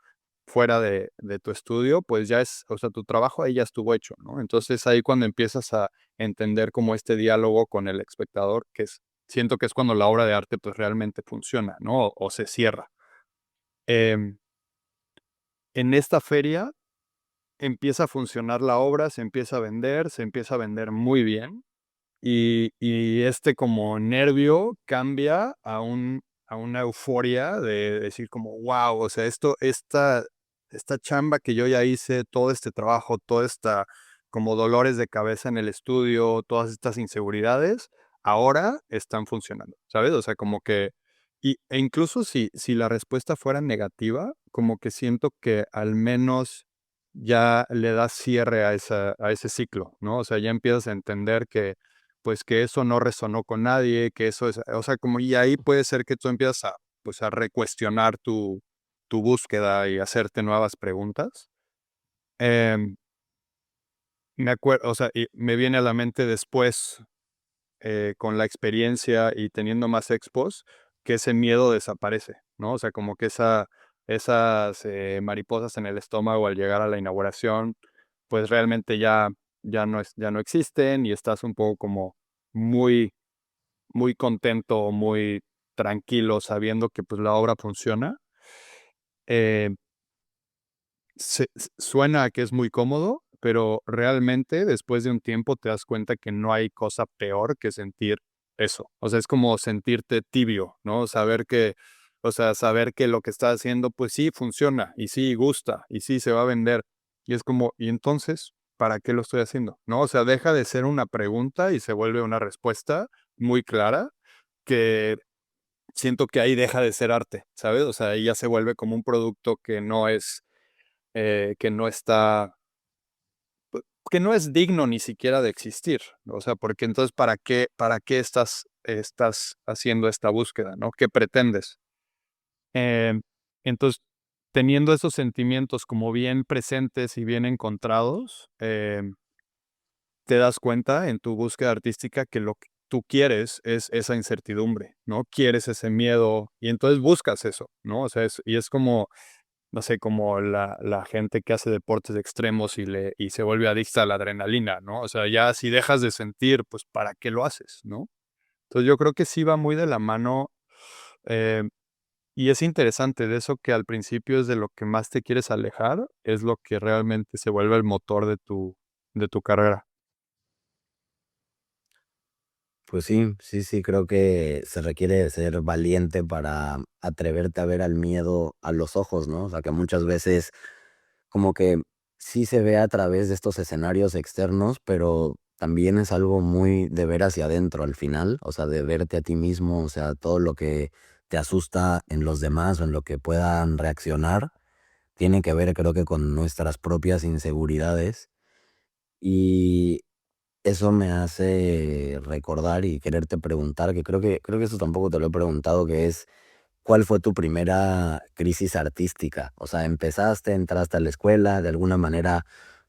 Speaker 2: fuera de tu estudio, pues ya es, o sea, tu trabajo ahí ya estuvo hecho, ¿no? Entonces ahí cuando empiezas a entender como este diálogo con el espectador, siento que es cuando la obra de arte pues realmente funciona, ¿no? O se cierra. Em, en esta feria empieza a funcionar la obra, se empieza a vender muy bien, y este como nervio cambia a una euforia de decir como, wow, o sea, esta chamba que yo ya hice, todo este trabajo, toda esta como dolores de cabeza en el estudio, todas estas inseguridades, ahora están funcionando, ¿sabes? O sea, como que, e incluso si la respuesta fuera negativa, como que siento que al menos ya le das cierre a ese ciclo, ¿no? O sea, ya empiezas a entender que, pues, que eso no resonó con nadie, que eso es, o sea, como y ahí puede ser que tú empiezas a, pues, a recuestionar tu búsqueda y hacerte nuevas preguntas. Em, Me acuerdo, o sea, y me viene a la mente después, con la experiencia y teniendo más expos, que ese miedo desaparece, ¿no? O sea, como que esas mariposas en el estómago al llegar a la inauguración, pues realmente ya no existen y estás un poco como muy, muy contento, muy tranquilo, sabiendo que pues la obra funciona. Eh, Suena a que es muy cómodo, pero realmente después de un tiempo te das cuenta que no hay cosa peor que sentir eso. O sea, es como sentirte tibio, ¿no? Saber que lo que estás haciendo, pues sí funciona, y sí gusta, y sí se va a vender. Y es como, ¿y entonces para qué lo estoy haciendo? ¿No? O sea, deja de ser una pregunta y se vuelve una respuesta muy clara que siento que ahí deja de ser arte, ¿sabes? O sea, ahí ya se vuelve como un producto que no está, que no es digno ni siquiera de existir. O sea, porque entonces, para qué estás haciendo esta búsqueda, ¿no? ¿Qué pretendes? Em, entonces, teniendo esos sentimientos como bien presentes y bien encontrados, te das cuenta en tu búsqueda artística que lo que tú quieres es esa incertidumbre, ¿no? Quieres ese miedo y entonces buscas eso, ¿no? O sea, y es como, no sé, como la gente que hace deportes extremos y se vuelve adicta a la adrenalina, ¿no? O sea, ya si dejas de sentir, pues, ¿para qué lo haces, no? Entonces, yo creo que sí va muy de la mano, eh, y es interesante de eso que al principio es de lo que más te quieres alejar, es lo que realmente se vuelve el motor de tu carrera.
Speaker 1: Pues sí, sí, sí, creo que se requiere ser valiente para atreverte a ver al miedo a los ojos, ¿no? O sea, que muchas veces como que sí se ve a través de estos escenarios externos, pero también es algo muy de ver hacia adentro al final, o sea, de verte a ti mismo, o sea, todo lo que te asusta en los demás o en lo que puedan reaccionar, tiene que ver creo que con nuestras propias inseguridades. Y eso me hace recordar y quererte preguntar, que creo que eso tampoco te lo he preguntado, que es, ¿cuál fue tu primera crisis artística? O sea, empezaste, entraste a la escuela, de alguna manera,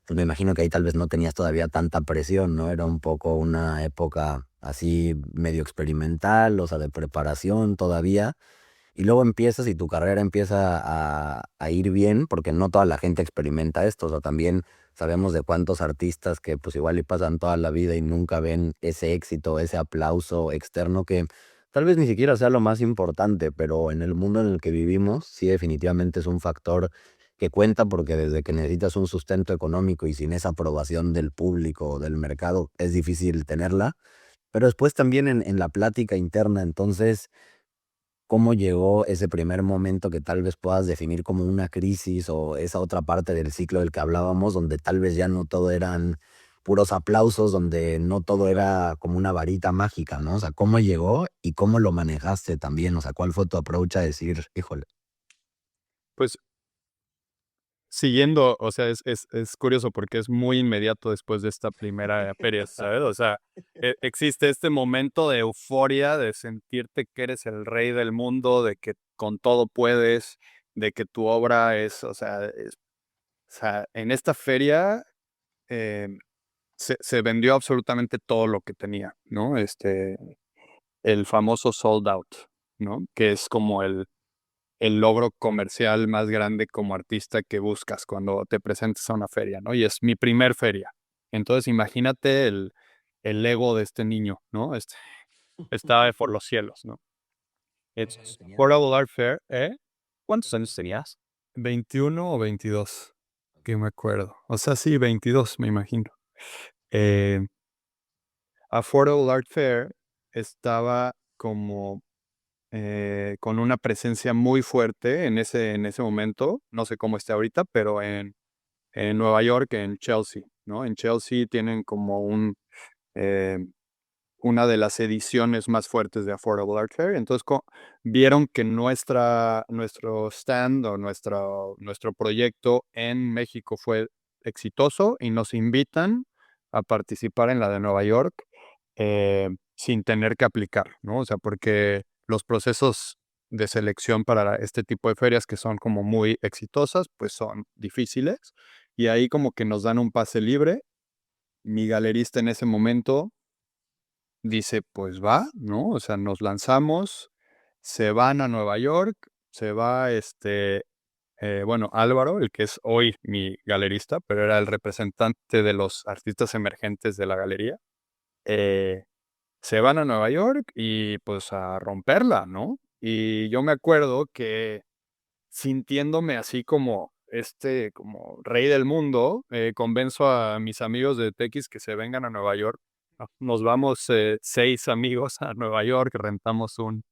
Speaker 1: pues me imagino que ahí tal vez no tenías todavía tanta presión, ¿no? Era un poco una época así medio experimental, o sea, de preparación todavía. Y luego empiezas y tu carrera empieza a ir bien, porque no toda la gente experimenta esto, o sea, también sabemos de cuántos artistas que pues igual y pasan toda la vida y nunca ven ese éxito, ese aplauso externo que Tal vez ni siquiera sea lo más importante, pero en el mundo en el que vivimos, sí definitivamente es un factor que cuenta porque desde que necesitas un sustento económico y sin esa aprobación del público o del mercado es difícil tenerla, pero después también en la plática interna, entonces, ¿cómo llegó ese primer momento que tal vez puedas definir como una crisis o esa otra parte del ciclo del que hablábamos, donde tal vez ya no todo eran puros aplausos, donde no todo era como una varita mágica, ¿no? O sea, ¿cómo llegó y cómo lo manejaste también? O sea, ¿cuál fue tu approach a decir, híjole?
Speaker 2: Pues siguiendo, o sea, es curioso porque es muy inmediato después de esta primera feria, ¿sabes? O sea, existe este momento de euforia, de sentirte que eres el rey del mundo, de que con todo puedes, de que tu obra es, o sea, en esta feria em, se vendió absolutamente todo lo que tenía, ¿no? El famoso sold out, ¿no? Que es como el logro comercial más grande como artista que buscas cuando te presentes a una feria, ¿no? Y es mi primer feria. Entonces, imagínate el ego de este niño, ¿no? Estaba por los cielos, ¿no?
Speaker 1: ¿Cuántos
Speaker 2: It's
Speaker 1: años tenías?
Speaker 2: Affordable Art Fair, ¿eh?
Speaker 3: ¿Cuántos años tenías?
Speaker 2: 21 o 22, que
Speaker 3: Okey.
Speaker 2: me acuerdo. O sea, sí, 22, me imagino. Eh, Affordable Art Fair estaba como con una presencia muy fuerte en ese momento. No sé cómo esté ahorita, pero en Nueva York, en Chelsea, ¿no? En Chelsea tienen como eh, una de las ediciones más fuertes de Affordable Art Fair. Entonces vieron que nuestro stand o nuestro proyecto en México fue exitoso y nos invitan a participar en la de Nueva York sin tener que aplicar, ¿no? O sea, porque los procesos de selección para este tipo de ferias que son como muy exitosas, pues son difíciles. Y ahí como que nos dan un pase libre. Mi galerista en ese momento dice, pues va, ¿no? O sea, nos lanzamos, se van a Nueva York, se va bueno, Álvaro, el que es hoy mi galerista, pero era el representante de los artistas emergentes de la galería. eh, Se van a Nueva York y pues a romperla, ¿no? Y yo me acuerdo que sintiéndome así como como rey del mundo, convenzo a mis amigos de Tequis que se vengan a Nueva York. Nos vamos 6 amigos a Nueva York, rentamos un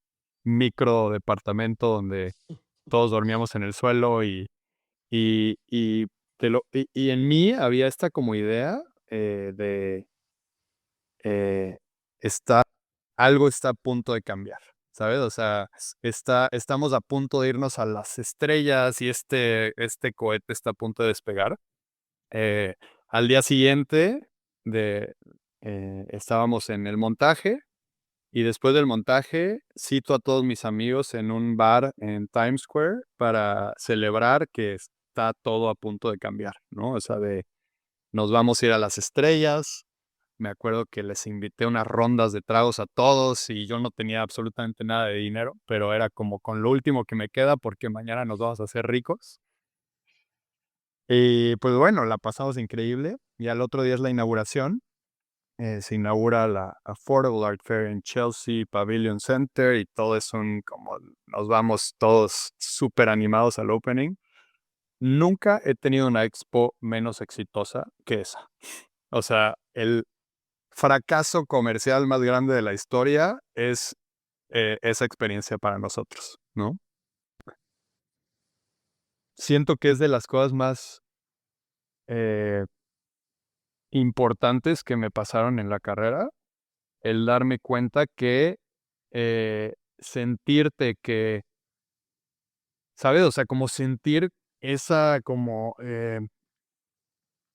Speaker 2: micro departamento donde todos dormíamos en el suelo y y en mí había esta como idea de eh, está algo está a punto de cambiar, ¿sabes? O sea, estamos a punto de irnos a las estrellas y este cohete está a punto de despegar. Eh, Al día siguiente de, estábamos en el montaje y después del montaje cito a todos mis amigos en un bar en Times Square para celebrar que está todo a punto de cambiar, ¿no? O sea, nos vamos a ir a las estrellas. Me acuerdo que les invité unas rondas de tragos a todos y yo no tenía absolutamente nada de dinero, pero era como con lo último que me queda porque mañana nos vamos a hacer ricos. Y pues bueno, la pasamos increíble. Y al otro día es la inauguración. Se inaugura la Affordable Art Fair en Chelsea Pavilion Center y todo es como nos vamos todos súper animados al opening. Nunca he tenido una expo menos exitosa que esa. O sea, el fracaso comercial más grande de la historia es esa experiencia para nosotros, ¿no? Siento que es de las cosas más eh, importantes que me pasaron en la carrera, el darme cuenta que sentirte que, ¿sabes? O sea, como sentir esa como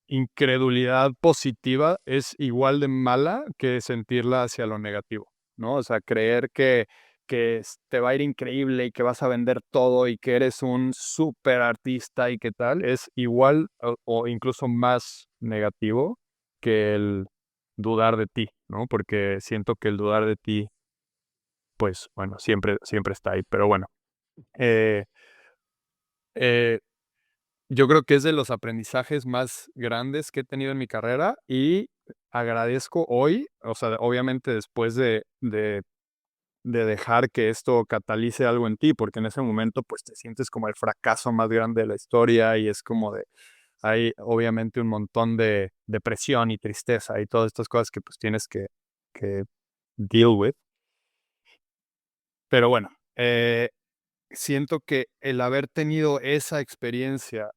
Speaker 2: incredulidad positiva es igual de mala que sentirla hacia lo negativo, ¿no? O sea, creer que te va a ir increíble y que vas a vender todo y que eres un súper artista y qué tal, es igual o incluso más negativo que el dudar de ti, ¿no? Porque siento que el dudar de ti, pues bueno, siempre está ahí, pero bueno. eh, eh, yo creo que es de los aprendizajes más grandes que he tenido en mi carrera y agradezco hoy, o sea, obviamente después de de dejar que esto catalice algo en ti, porque en ese momento pues te sientes como el fracaso más grande de la historia y es como de, hay obviamente un montón de depresión y tristeza y todas estas cosas que pues tienes que deal with. Pero bueno, siento que el haber tenido esa experiencia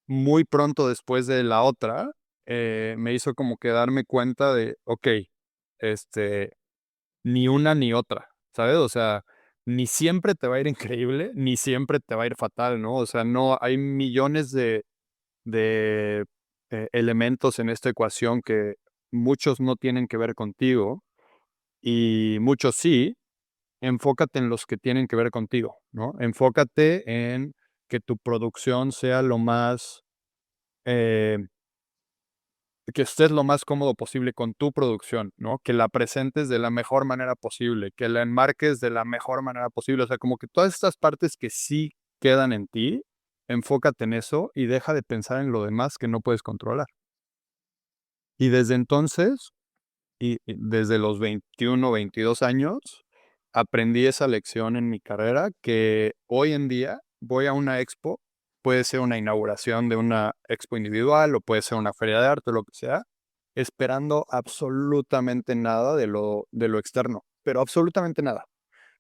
Speaker 2: muy pronto después de la otra, me hizo como que darme cuenta de, okey, este, ni una ni otra, ¿sabes? O sea, ni siempre te va a ir increíble, ni siempre te va a ir fatal, ¿no? O sea, no hay millones de elementos en esta ecuación que muchos no tienen que ver contigo y muchos sí. Enfócate en los que tienen que ver contigo, ¿no? Enfócate en que tu producción sea lo más, eh, que estés lo más cómodo posible con tu producción, ¿no? Que la presentes de la mejor manera posible, que la enmarques de la mejor manera posible. O sea, como que todas estas partes que sí quedan en ti, enfócate en eso y deja de pensar en lo demás que no puedes controlar. Y desde entonces, y desde los 21, 22 años, aprendí esa lección en mi carrera que hoy en día voy a una expo, puede ser una inauguración de una expo individual o puede ser una feria de arte o lo que sea, esperando absolutamente nada de lo externo, pero absolutamente nada.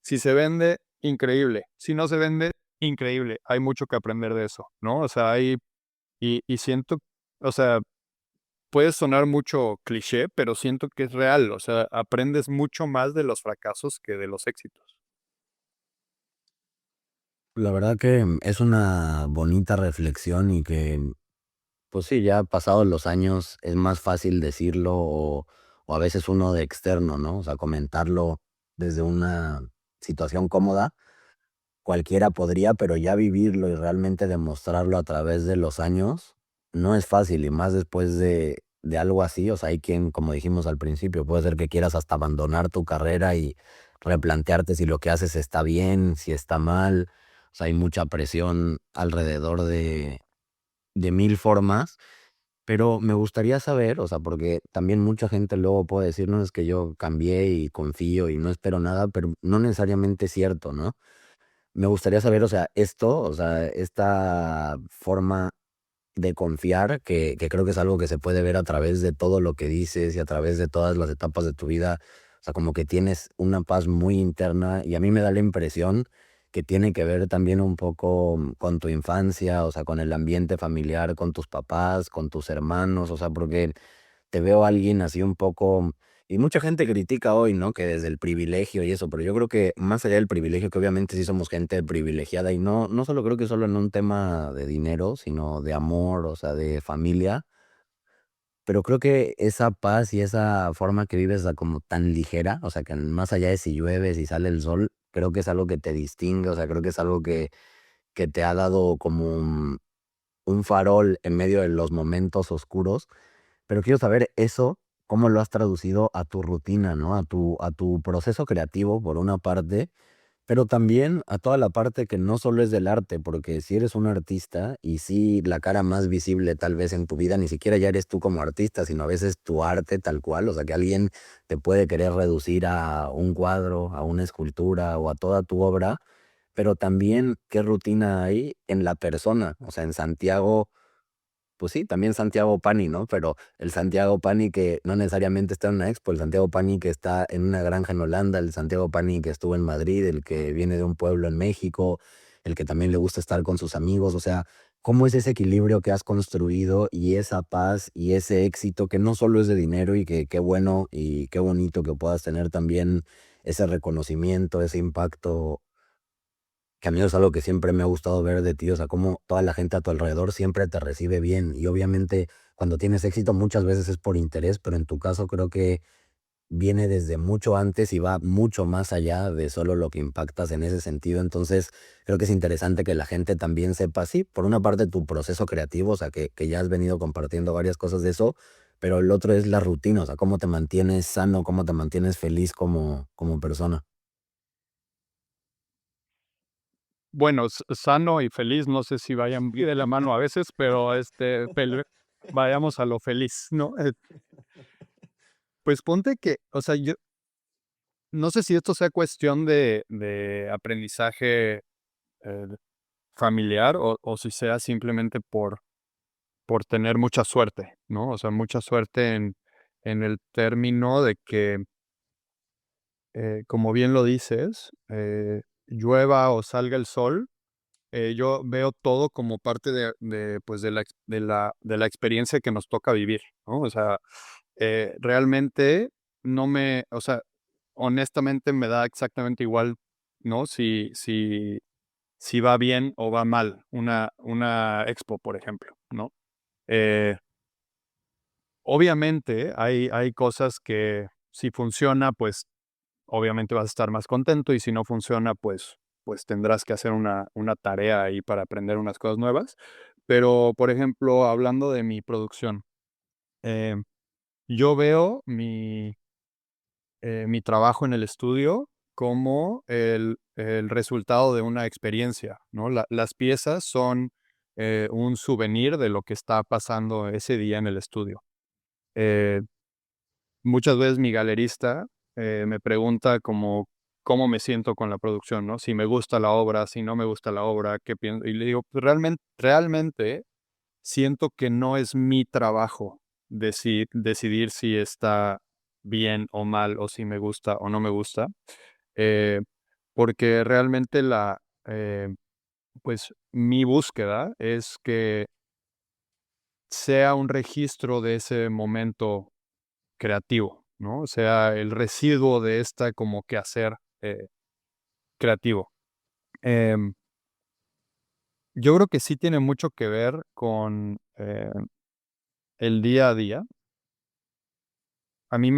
Speaker 2: Si se vende, increíble. Si no se vende, increíble. Hay mucho que aprender de eso, ¿no? O sea, y siento, o sea, puede sonar mucho cliché, pero siento que es real, o sea, aprendes mucho más de los fracasos que de los éxitos.
Speaker 1: La verdad que es una bonita reflexión y que, pues sí, ya pasados los años es más fácil decirlo o a veces uno de externo, ¿no? O sea, comentarlo desde una situación cómoda, cualquiera podría, pero ya vivirlo y realmente demostrarlo a través de los años no es fácil y más después de algo así. O sea, hay quien, como dijimos al principio, puede ser que quieras hasta abandonar tu carrera y replantearte si lo que haces está bien, si está mal. O sea, hay mucha presión alrededor de mil formas, pero me gustaría saber, o sea, porque también mucha gente luego puede decir, no, es que yo cambié y confío y no espero nada, pero no necesariamente es cierto, ¿no? Me gustaría saber, o sea, esto, o sea, esta forma de confiar, que creo que es algo que se puede ver a través de todo lo que dices y a través de todas las etapas de tu vida. O sea, como que tienes una paz muy interna y a mí me da la impresión que tiene que ver también un poco con tu infancia, o sea, con el ambiente familiar, con tus papás, con tus hermanos, o sea, porque te veo a alguien así un poco, y mucha gente critica hoy, ¿no? Que desde el privilegio y eso, pero yo creo que más allá del privilegio, que obviamente sí somos gente privilegiada y no solo creo que solo en un tema de dinero, sino de amor, o sea, de familia, pero creo que esa paz y esa forma que vives como tan ligera, o sea, que más allá de si llueve, si sale el sol, creo que es algo que te distingue, o sea, creo que es algo que te ha dado como un farol en medio de los momentos oscuros, pero quiero saber eso, ¿cómo lo has traducido a tu rutina, no? A tu proceso creativo, por una parte, pero también a toda la parte que no solo es del arte, porque si eres un artista y sí la cara más visible tal vez en tu vida, ni siquiera ya eres tú como artista, sino a veces tu arte tal cual, o sea, que alguien te puede querer reducir a un cuadro, a una escultura o a toda tu obra, pero también qué rutina hay en la persona, o sea, en Santiago, pues sí, también Santiago Pani, ¿no? Pero el Santiago Pani que no necesariamente está en una expo, el Santiago Pani que está en una granja en Holanda, el Santiago Pani que estuvo en Madrid, el que viene de un pueblo en México, el que también le gusta estar con sus amigos, o sea, ¿cómo es ese equilibrio que has construido y esa paz y ese éxito que no solo es de dinero y que qué bueno y qué bonito que puedas tener también ese reconocimiento, ese impacto que a mí es algo que siempre me ha gustado ver de ti, o sea, cómo toda la gente a tu alrededor siempre te recibe bien y obviamente cuando tienes éxito muchas veces es por interés, pero en tu caso creo que viene desde mucho antes y va mucho más allá de solo lo que impactas en ese sentido. Entonces, creo que es interesante que la gente también sepa, sí, por una parte tu proceso creativo, o sea, que ya has venido compartiendo varias cosas de eso, pero el otro es la rutina, o sea, cómo te mantienes sano, cómo te mantienes feliz como persona.
Speaker 2: Bueno, sano y feliz, no sé si vayan bien de la mano a veces, pero, vayamos a lo feliz, ¿no? Pues ponte que, o sea, no sé si esto sea cuestión de aprendizaje eh, familiar o si sea simplemente por tener mucha suerte, ¿no? O sea, mucha suerte en el término de que, como bien lo dices, llueva o salga el sol, yo veo todo como parte pues, de la experiencia que nos toca vivir, ¿no? O sea, realmente o sea, honestamente me da exactamente igual, ¿no? Si va bien o va mal una expo, por ejemplo, ¿no? Eh, Obviamente hay cosas que si funciona, pues obviamente vas a estar más contento y si no funciona, pues tendrás que hacer una tarea ahí para aprender unas cosas nuevas. Pero, por ejemplo, hablando de mi producción, em, yo veo mi trabajo en el estudio como el resultado de una experiencia, ¿no? Las piezas son, un souvenir de lo que está pasando ese día en el estudio. Eh, Muchas veces mi galerista, me pregunta como cómo me siento con la producción, ¿no? Si me gusta la obra, si no me gusta la obra, qué pienso. Y le digo: "Pues, realmente siento que no es mi trabajo decidir si está bien o mal, o si me gusta o no me gusta, eh, porque realmente pues, mi búsqueda es que sea un registro de ese momento creativo, ¿no? Sea el residuo de esta como quehacer, creativo. Em, yo creo que sí tiene mucho que ver con, el día a día. A mí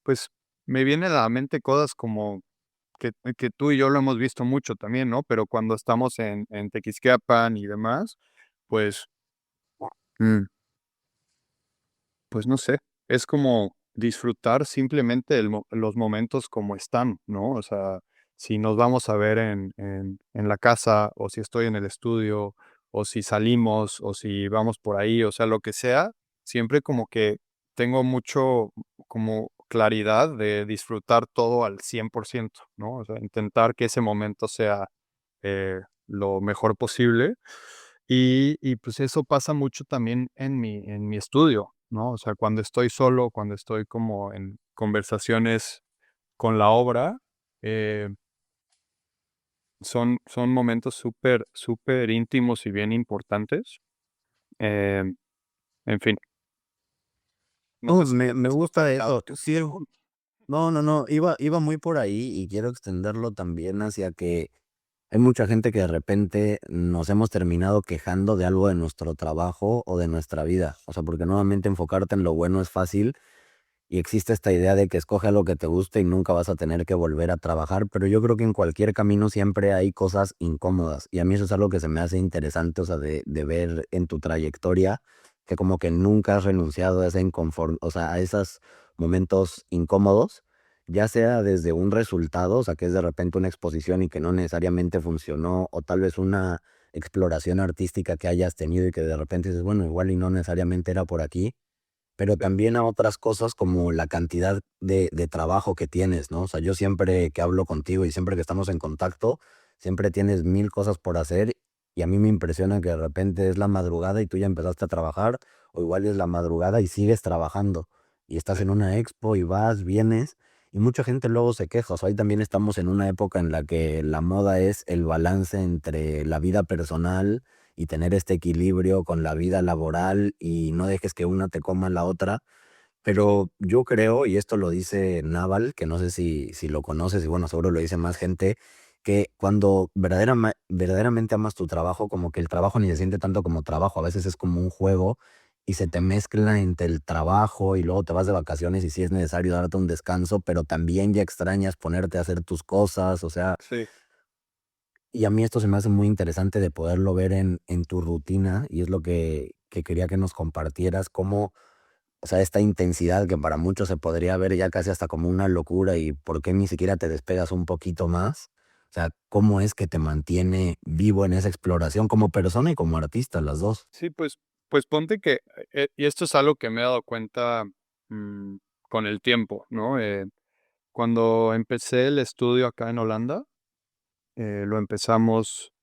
Speaker 2: pues, me vienen a la mente cosas como que tú y yo lo hemos visto mucho también, ¿no? Pero cuando estamos en Tequisquiapan y demás, pues, mm, pues no sé, es como disfrutar simplemente los momentos como están, ¿no? O sea, si nos vamos a ver en la casa, o si estoy en el estudio, o si salimos, o si vamos por ahí, o sea, lo que sea, siempre como que tengo mucho como claridad de disfrutar todo al 100%, ¿no? O sea, intentar que ese momento sea lo mejor posible. Y pues eso pasa mucho también en mi estudio, ¿no? O sea, cuando estoy solo, cuando estoy como en conversaciones con la obra, eh, son momentos súper, súper íntimos y bien importantes. Em, en fin, no
Speaker 1: No,
Speaker 2: sé si
Speaker 1: me
Speaker 2: has
Speaker 1: gusta
Speaker 2: experimentado
Speaker 1: eso.
Speaker 2: tú.
Speaker 1: Sí, no, no, no, iba muy por ahí y quiero extenderlo también hacia que hay mucha gente que de repente nos hemos terminado quejando de algo de nuestro trabajo o de nuestra vida. O sea, porque nuevamente enfocarte en lo bueno es fácil y existe esta idea de que escoge algo que te guste y nunca vas a tener que volver a trabajar, pero yo creo que en cualquier camino siempre hay cosas incómodas y a mí eso es algo que se me hace interesante, o sea, de ver en tu trayectoria, que como que nunca has renunciado a ese o sea, a esos momentos incómodos, ya sea desde un resultado, o sea, que es de repente una exposición y que no necesariamente funcionó, o tal vez una exploración artística que hayas tenido y que de repente dices, bueno, igual y no necesariamente era por aquí, pero
Speaker 2: Sí,
Speaker 1: también a otras cosas como la cantidad de trabajo que tienes, ¿no? O sea, yo siempre que hablo contigo y siempre que estamos en contacto, siempre tienes 1000 cosas por hacer y a mí me impresiona que de repente es la madrugada y tú ya empezaste a trabajar, o igual es la madrugada y sigues trabajando y estás
Speaker 2: sí,
Speaker 1: en una expo y vas, vienes y mucha gente luego se queja. O sea, hoy también estamos en una época en la que la moda es el balance entre la vida personal y tener este equilibrio con la vida laboral y no dejes que una te coma la otra. Pero yo creo, y esto lo dice Naval, que no sé si lo conoces, y bueno, seguro lo dice más gente, que cuando verdaderamente amas tu trabajo, como que el trabajo ni se siente tanto como trabajo, a veces es como un juego y se te mezcla entre el trabajo y luego te vas de vacaciones y sí es necesario darte un descanso, pero también ya extrañas ponerte a hacer tus cosas, o sea,
Speaker 2: sí.
Speaker 1: y a mí esto se me hace muy interesante de poderlo ver en tu rutina y es lo que quería que nos compartieras, cómo, o sea, esta intensidad que para muchos se podría ver ya casi hasta como una locura y por qué ni siquiera te despegas un poquito más. O sea, cómo es que te mantiene vivo en esa exploración como persona y como artista, las dos.
Speaker 2: Sí, pues ponte que, y esto es algo que me he dado cuenta, mm, con el tiempo, ¿no? Cuando empecé el estudio acá en Holanda, lo empezamos,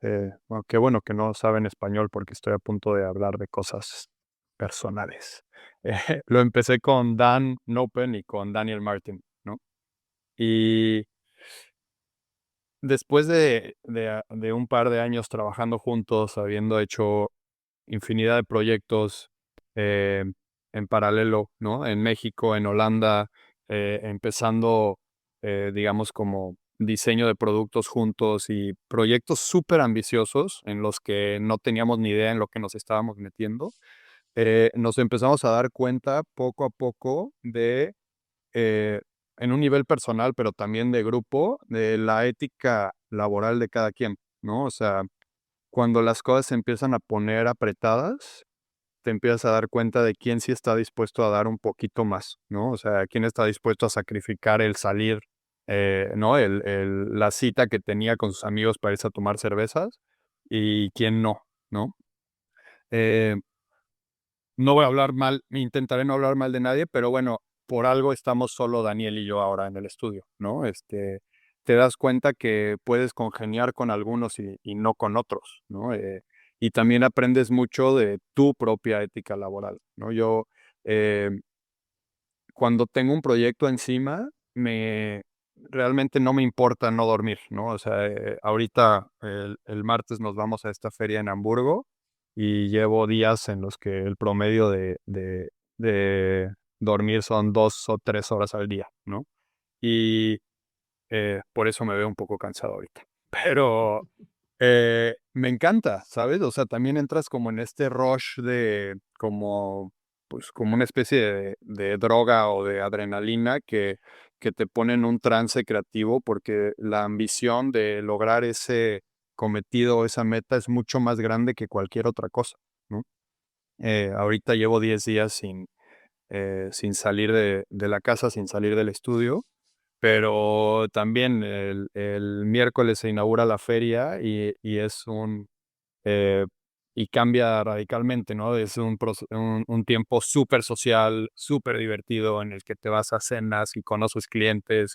Speaker 2: bueno, qué bueno que no saben español porque estoy a punto de hablar de cosas personales. Lo empecé con Dan Nopen y con Daniel Martin, ¿no? Y después de un par de años trabajando juntos, habiendo hecho infinidad de proyectos eh, en paralelo, ¿no? En México, en Holanda, empezando, digamos, como diseño de productos juntos y proyectos súper ambiciosos en los que no teníamos ni idea en lo que nos estábamos metiendo. Nos empezamos a dar cuenta poco a poco eh, en un nivel personal, pero también de grupo, de la ética laboral de cada quien, ¿no? O sea, cuando las cosas se empiezan a poner apretadas, te empiezas a dar cuenta de quién sí está dispuesto a dar un poquito más, ¿no? O sea, quién está dispuesto a sacrificar el salir, ¿no? La cita que tenía con sus amigos para irse a tomar cervezas y quién no, ¿no? Eh, no voy a hablar mal, intentaré no hablar mal de nadie, pero bueno, por algo estamos solo Daniel y yo ahora en el estudio, ¿no? Te das cuenta que puedes congeniar con algunos y no con otros, ¿no? Y también aprendes mucho de tu propia ética laboral, ¿no? Yo, eh, cuando tengo un proyecto encima, realmente no me importa no dormir, ¿no? O sea, ahorita el martes nos vamos a esta feria en Hamburgo y llevo días en los que el promedio de dormir son 2 o 3 horas al día, ¿no? Y por eso me veo un poco cansado ahorita. Pero me encanta, ¿sabes? O sea, también entras como en este rush de como, pues, como una especie de droga o de adrenalina que te pone en un trance creativo porque la ambición de lograr ese cometido o esa meta es mucho más grande que cualquier otra cosa, ¿no? Ahorita llevo 10 días sin salir de la casa, sin salir del estudio, pero también el miércoles se inaugura la feria y es eh, y cambia radicalmente, ¿no? Es un tiempo súper social, súper divertido en el que te vas a cenas y conoces clientes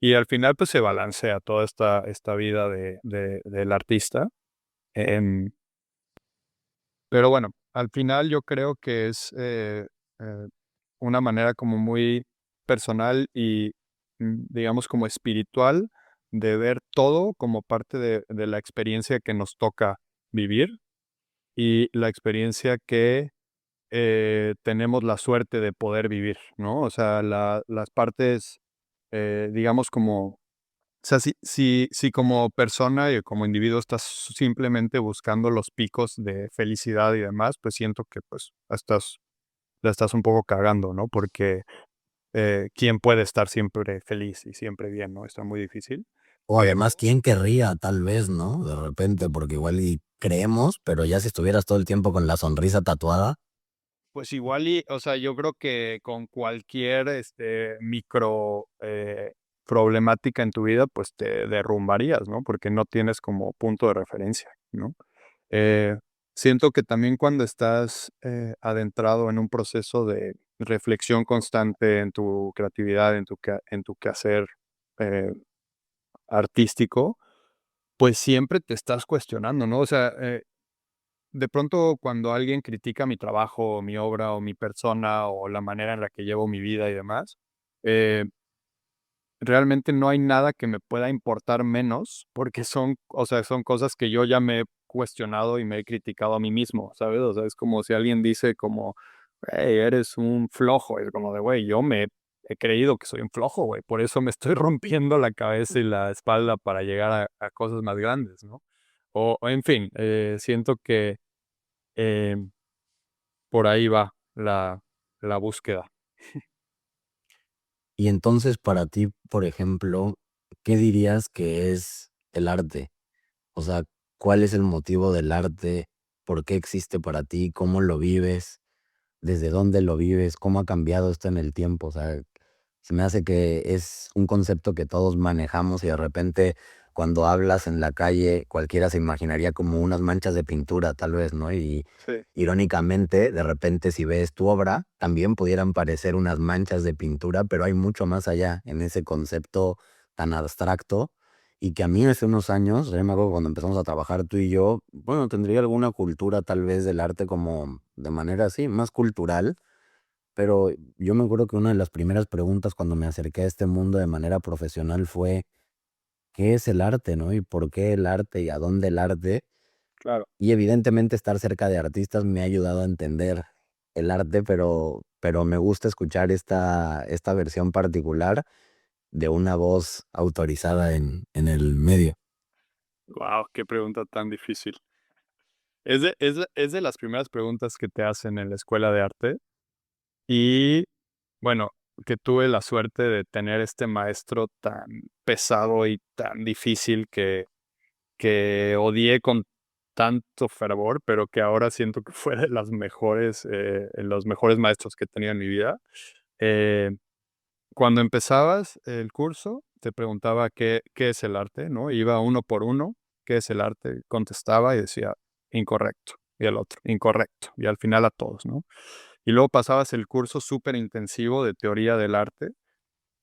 Speaker 2: y al final pues se balancea toda esta vida del artista. Em, pero bueno, al final yo creo que es eh, una manera como muy personal y, digamos, como espiritual de ver todo como parte de la experiencia que nos toca vivir y la experiencia que tenemos la suerte de poder vivir, ¿no? O sea, las partes, digamos, como o sea, si como persona y como individuo estás simplemente buscando los picos de felicidad y demás, pues siento que, pues, la estás un poco cagando, ¿no? Porque, ¿quién puede estar siempre feliz y siempre bien, no? Está muy difícil.
Speaker 1: O
Speaker 2: Pero,
Speaker 1: además, ¿quién querría tal vez, no? De repente, porque igual y creemos, pero ya si estuvieras todo el tiempo con la sonrisa tatuada,
Speaker 2: pues, igual y, o sea, yo creo que con cualquier, micro, problemática en tu vida, pues, te derrumbarías, ¿no? Porque no tienes como punto de referencia, ¿no? Eh, Siento que también cuando estás adentrado en un proceso de reflexión constante en tu creatividad, en tu quehacer eh, artístico, pues siempre te estás cuestionando, ¿no? O sea, de pronto cuando alguien critica mi trabajo, o mi obra, o mi persona, o la manera en la que llevo mi vida y demás, eh, realmente no hay nada que me pueda importar menos, porque son, o sea, son cosas que yo ya me he cuestionado y me he criticado a mí mismo, ¿sabes? O sea, es como si alguien dice como, hey, eres un flojo, es como de, güey, yo me he creído que soy un flojo, güey, por eso me estoy rompiendo la cabeza y la espalda para llegar a cosas más grandes, ¿no? O en fin, siento que eh, por ahí va la búsqueda.
Speaker 1: y entonces para ti, por ejemplo, ¿qué dirías que es el arte? O sea, ¿cuál es el motivo del arte? ¿Por qué existe para ti? ¿Cómo lo vives? ¿Desde dónde lo vives? ¿Cómo ha cambiado esto en el tiempo? O sea, se me hace que es un concepto que todos manejamos y de repente cuando hablas en la calle, cualquiera se imaginaría como unas manchas de pintura, tal vez, ¿no? Y
Speaker 2: Sí,
Speaker 1: irónicamente, de repente, si ves tu obra, también pudieran parecer unas manchas de pintura, pero hay mucho más allá en ese concepto tan abstracto y que a mí hace unos años, ya me acuerdo cuando empezamos a trabajar tú y yo, bueno, tendría alguna cultura tal vez del arte como de manera así, más cultural, pero yo me acuerdo que una de las primeras preguntas cuando me acerqué a este mundo de manera profesional fue, ¿qué es el arte, no? ¿Y por qué el arte y a dónde el arte?
Speaker 2: claro.
Speaker 1: Y evidentemente estar cerca de artistas me ha ayudado a entender el arte, pero me gusta escuchar esta versión particular de una voz autorizada en el medio.
Speaker 2: Wow, qué pregunta tan difícil. Es de las primeras preguntas que te hacen en la escuela de arte y, bueno, que tuve la suerte de tener este maestro tan pesado y tan difícil que odié con tanto fervor, pero que ahora siento que fue de las mejores, los mejores maestros que he tenido en mi vida. Eh, Cuando empezabas el curso, te preguntaba qué es el arte, ¿no? Iba uno por uno, ¿qué es el arte? Contestaba y decía, incorrecto. Y el otro, incorrecto. Y al final a todos, ¿no? Y luego pasabas el curso súper intensivo de teoría del arte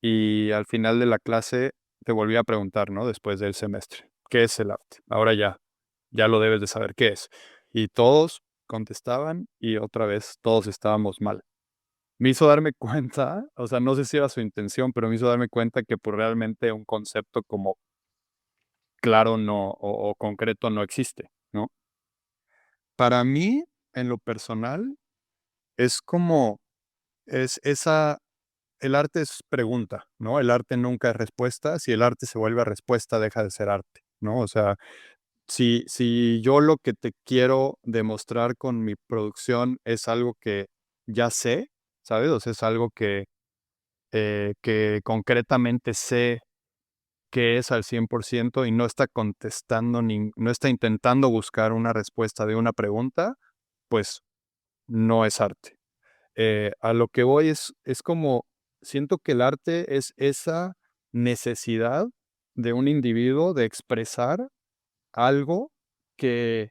Speaker 2: y al final de la clase te volvía a preguntar, ¿no? Después del semestre, ¿qué es el arte? Ahora ya lo debes de saber qué es. Y todos contestaban y otra vez todos estábamos mal. Me hizo darme cuenta, o sea, no sé si era su intención, pero me hizo darme cuenta que, pues, realmente un concepto como claro no o concreto no existe, ¿no? Para mí, en lo personal, es como es esa el arte es pregunta, ¿no? El arte nunca es respuesta. Si el arte se vuelve respuesta, deja de ser arte, ¿no? O sea, si yo lo que te quiero demostrar con mi producción es algo que ya sé, ¿sabes? O sea, es algo que concretamente sé que es al 100% y no está contestando, no está intentando buscar una respuesta de una pregunta, pues no es arte. A lo que voy es como, siento que el arte es esa necesidad de un individuo de expresar algo que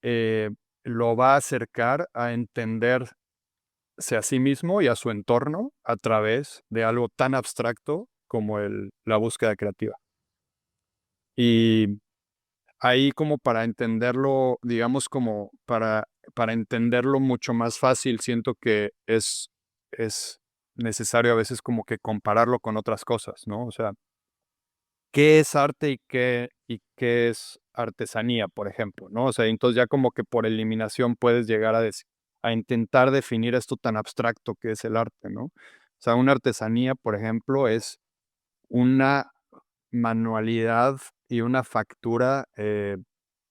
Speaker 2: eh, lo va a acercar a entenderse a sí mismo y a su entorno a través de algo tan abstracto como la búsqueda creativa. Y ahí como para entenderlo, digamos, como para entenderlo mucho más fácil, siento que es necesario a veces como que compararlo con otras cosas, ¿no? O sea, ¿qué es arte y qué es artesanía, por ejemplo, no? O sea, entonces ya como que por eliminación puedes llegar a intentar definir esto tan abstracto que es el arte, ¿no? O sea, una artesanía, por ejemplo, es una manualidad y una factura,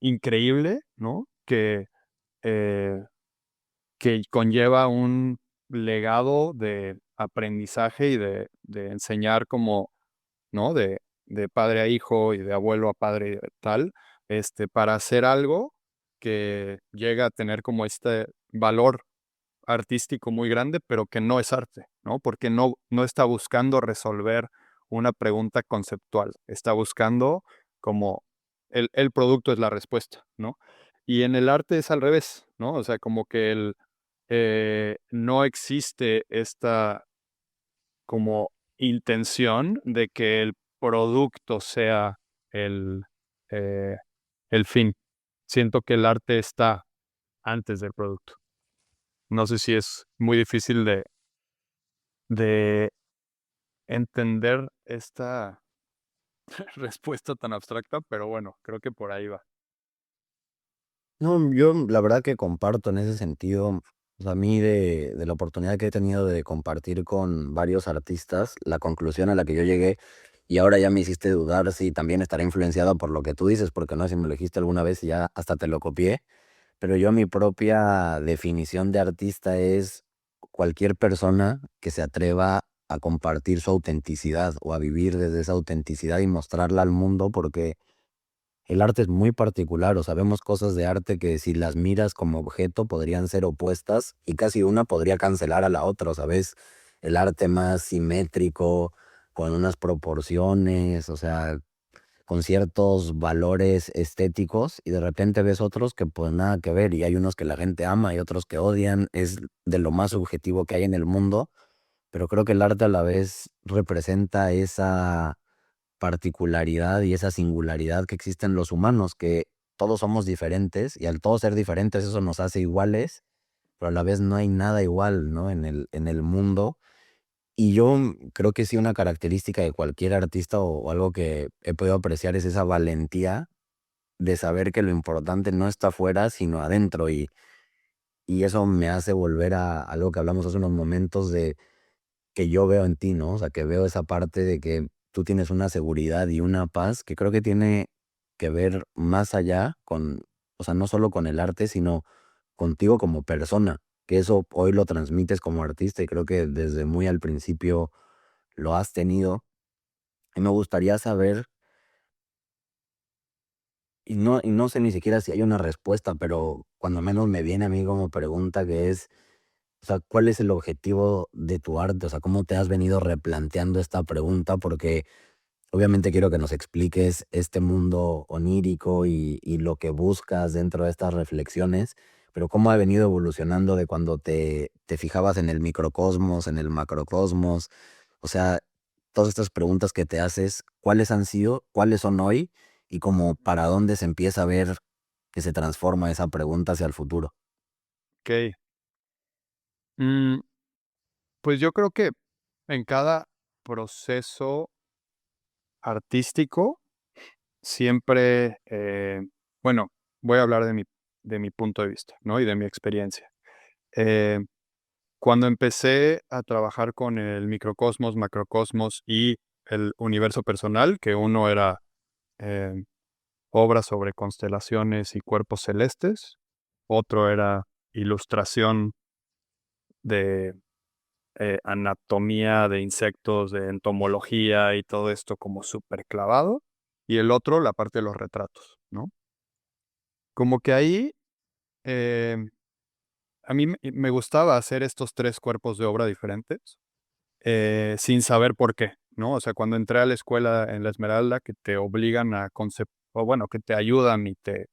Speaker 2: increíble, ¿no? Eh, que conlleva un legado de aprendizaje y de enseñar como, ¿no? De padre a hijo y de abuelo a padre tal, para hacer algo que llega a tener como este valor artístico muy grande, pero que no es arte, ¿no? Porque no está buscando resolver una pregunta conceptual, está buscando como el producto es la respuesta, ¿no? Y en el arte es al revés, ¿no? O sea, como que no existe esta como intención de que el producto sea el, eh, el fin. Siento que el arte está antes del producto. No sé si es muy difícil de entender esta respuesta tan abstracta, pero bueno, creo que por ahí va.
Speaker 1: No, yo la verdad que comparto en ese sentido, o sea, a mí de la oportunidad que he tenido de compartir con varios artistas, la conclusión a la que yo llegué, y ahora ya me hiciste dudar si también estará influenciado por lo que tú dices, porque no sé si me lo dijiste alguna vez y ya hasta te lo copié, pero yo mi propia definición de artista es cualquier persona que se atreva a compartir su autenticidad o a vivir desde esa autenticidad y mostrarla al mundo porque el arte es muy particular, o sabemos cosas de arte que si las miras como objeto podrían ser opuestas y casi una podría cancelar a la otra, ¿sabes? El arte más simétrico, con unas proporciones, o sea, con ciertos valores estéticos y de repente ves otros que pues nada que ver y hay unos que la gente ama y otros que odian, es de lo más subjetivo que hay en el mundo, pero creo que el arte a la vez representa esa particularidad y esa singularidad que existe en los humanos, que todos somos diferentes y al todos ser diferentes eso nos hace iguales, pero a la vez no hay nada igual, ¿no? En el mundo. Y yo creo que sí una característica de cualquier artista o algo que he podido apreciar es esa valentía de saber que lo importante no está afuera, sino adentro. Y eso me hace volver a algo que hablamos hace unos momentos de que yo veo en ti, ¿no? O sea, que veo esa parte de que tú tienes una seguridad y una paz que creo que tiene que ver más allá con, o sea, no solo con el arte, sino contigo como persona, que eso hoy lo transmites como artista y creo que desde muy al principio lo has tenido. Y me gustaría saber, y no sé ni siquiera si hay una respuesta, pero cuando menos me viene a mí como pregunta que es, o sea, ¿cuál es el objetivo de tu arte? O sea, ¿cómo te has venido replanteando esta pregunta? Porque obviamente quiero que nos expliques este mundo onírico y lo que buscas dentro de estas reflexiones, pero cómo ha venido evolucionando de cuando te fijabas en el microcosmos, en el macrocosmos, o sea, todas estas preguntas que te haces, ¿cuáles han sido, cuáles son hoy y como para dónde se empieza a ver que se transforma esa pregunta hacia el futuro?
Speaker 2: Okey. Mm, pues yo creo que en cada proceso artístico siempre, bueno, voy a hablar de mi punto de vista, ¿no? Y de mi experiencia. Eh, Cuando empecé a trabajar con el microcosmos, macrocosmos y el universo personal, que uno era, eh, obras sobre constelaciones y cuerpos celestes, otro era ilustración de, anatomía de insectos, de entomología y todo esto como súper clavado, y el otro, la parte de los retratos, ¿no? Como que ahí, em, a mí me gustaba hacer estos 3 cuerpos de obra diferentes, sin saber por qué, ¿no? O sea, cuando entré a la escuela en La Esmeralda, que te obligan a o bueno, que te ayudan y te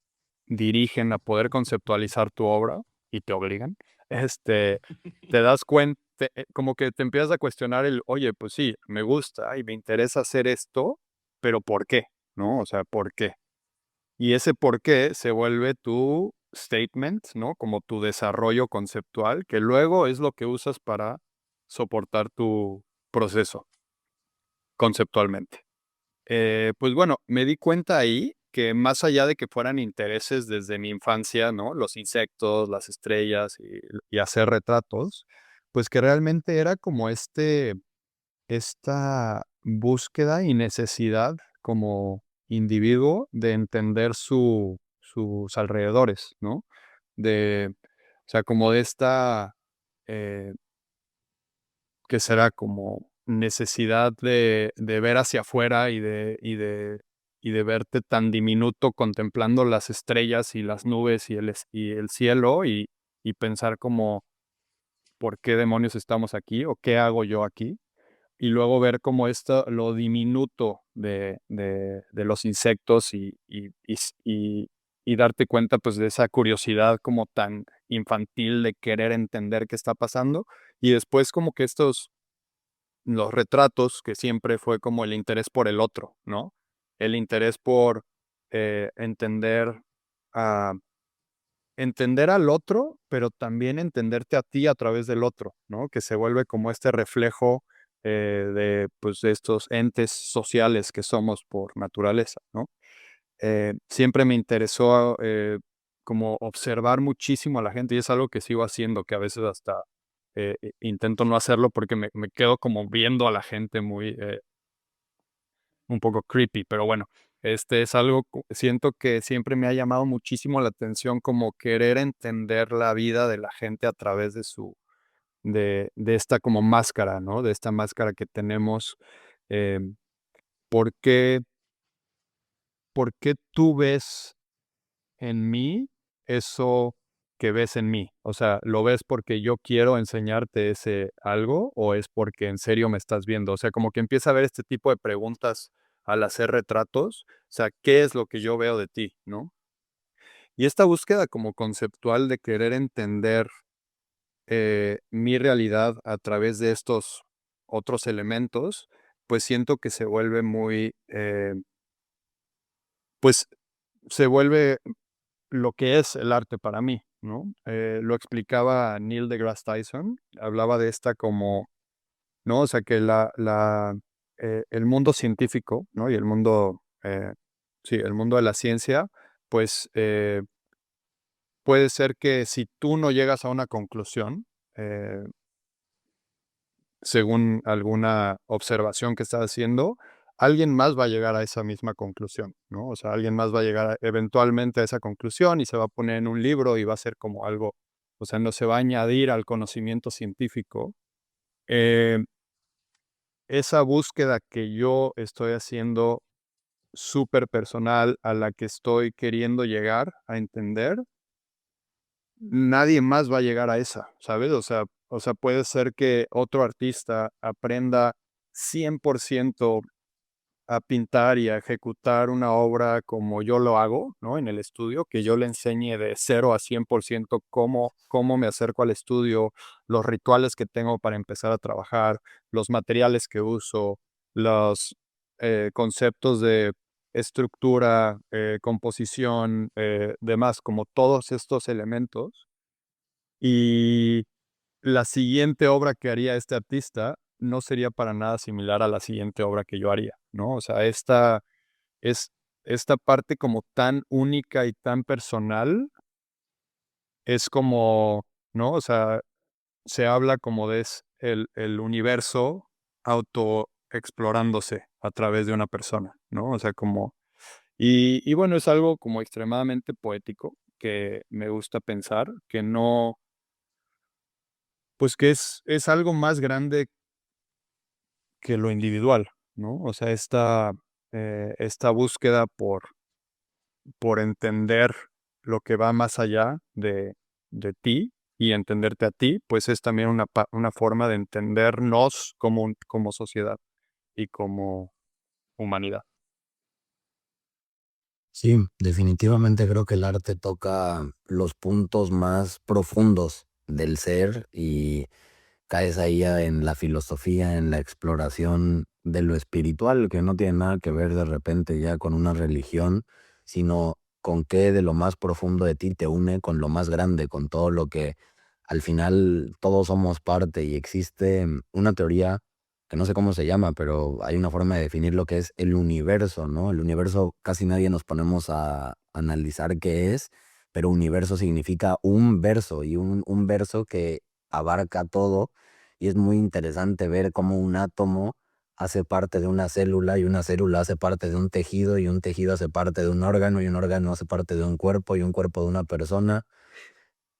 Speaker 2: dirigen a poder conceptualizar tu obra, y te obligan, te das cuenta, como que te empiezas a cuestionar oye, pues sí, me gusta y me interesa hacer esto, pero ¿por qué? ¿No? O sea, ¿por qué? Y ese por qué se vuelve tu statement, ¿no? Como tu desarrollo conceptual, que luego es lo que usas para soportar tu proceso conceptualmente. Pues bueno, me di cuenta ahí que más allá de que fueran intereses desde mi infancia, ¿no? Los insectos, las estrellas y hacer retratos, pues que realmente era como esta búsqueda y necesidad como individuo de entender sus alrededores, ¿no? O sea, como de esta, eh, ¿qué será? Como necesidad de ver hacia afuera y de verte tan diminuto contemplando las estrellas y las nubes y el cielo y pensar como, ¿por qué demonios estamos aquí? ¿O qué hago yo aquí? Y luego ver como esto, lo diminuto de los insectos y darte cuenta, pues, de esa curiosidad como tan infantil de querer entender qué está pasando. Y después como que los retratos, que siempre fue como el interés por el otro, ¿no? El interés por, entender a entender al otro, pero también entenderte a ti a través del otro, ¿no? Que se vuelve como este reflejo, de, pues, de estos entes sociales que somos por naturaleza, ¿no? Siempre me interesó, como observar muchísimo a la gente, y es algo que sigo haciendo, que a veces hasta, intento no hacerlo porque me quedo como viendo a la gente muy, un poco creepy, pero bueno, es algo, siento que siempre me ha llamado muchísimo la atención como querer entender la vida de la gente a través de esta como máscara, ¿no? De esta máscara que tenemos. em, ¿Por qué, por qué tú ves en mí eso que ves en mí? O sea, ¿lo ves porque yo quiero enseñarte ese algo o es porque en serio me estás viendo? O sea, como que empieza a haber este tipo de preguntas al hacer retratos, o sea, ¿qué es lo que yo veo de ti, no? Y esta búsqueda como conceptual de querer entender mi realidad a través de estos otros elementos, pues siento que se vuelve muy, pues se vuelve lo que es el arte para mí, ¿no? Lo explicaba Neil deGrasse Tyson, hablaba de esta como, ¿no? O sea, que el mundo científico, ¿no? Y el mundo, sí, el mundo de la ciencia, pues puede ser que si tú no llegas a una conclusión, eh, según alguna observación que estás haciendo, alguien más va a llegar a esa misma conclusión, ¿no? O sea, alguien más va a llegar eventualmente a esa conclusión y se va a poner en un libro y va a ser como algo, o sea, no se va a añadir al conocimiento científico. Eh, Esa búsqueda que yo estoy haciendo súper personal, a la que estoy queriendo llegar a entender, nadie más va a llegar a esa, ¿sabes? O sea, puede ser que otro artista aprenda 100% a pintar y a ejecutar una obra como yo lo hago, ¿no? En el estudio, que yo le enseñe de 0 a 100% cómo me acerco al estudio, los rituales que tengo para empezar a trabajar, los materiales que uso, los conceptos de estructura, composición, demás, como todos estos elementos. Y la siguiente obra que haría este artista no sería para nada similar a la siguiente obra que yo haría, ¿no? O sea, es esta parte como tan única y tan personal, es como, ¿no? O sea, se habla como de el universo autoexplorándose a través de una persona, ¿no? O sea, como y bueno, es algo como extremadamente poético que me gusta pensar, que no, pues, que es algo más grande que lo individual, ¿no? O sea, esta búsqueda por entender lo que va más allá de ti y entenderte a ti, pues es también una forma de entendernos como sociedad y como humanidad.
Speaker 1: Sí, definitivamente creo que el arte toca los puntos más profundos del ser y caes ahí ya en la filosofía, en la exploración de lo espiritual, que no tiene nada que ver de repente ya con una religión, sino con qué de lo más profundo de ti te une con lo más grande, con todo lo que al final todos somos parte y existe una teoría que no sé cómo se llama, pero hay una forma de definir lo que es el universo, ¿no? El universo casi nadie nos ponemos a analizar qué es, pero universo significa un verso y un verso que abarca todo y es muy interesante ver cómo un átomo hace parte de una célula y una célula hace parte de un tejido y un tejido hace parte de un órgano y un órgano hace parte de un cuerpo y un cuerpo de una persona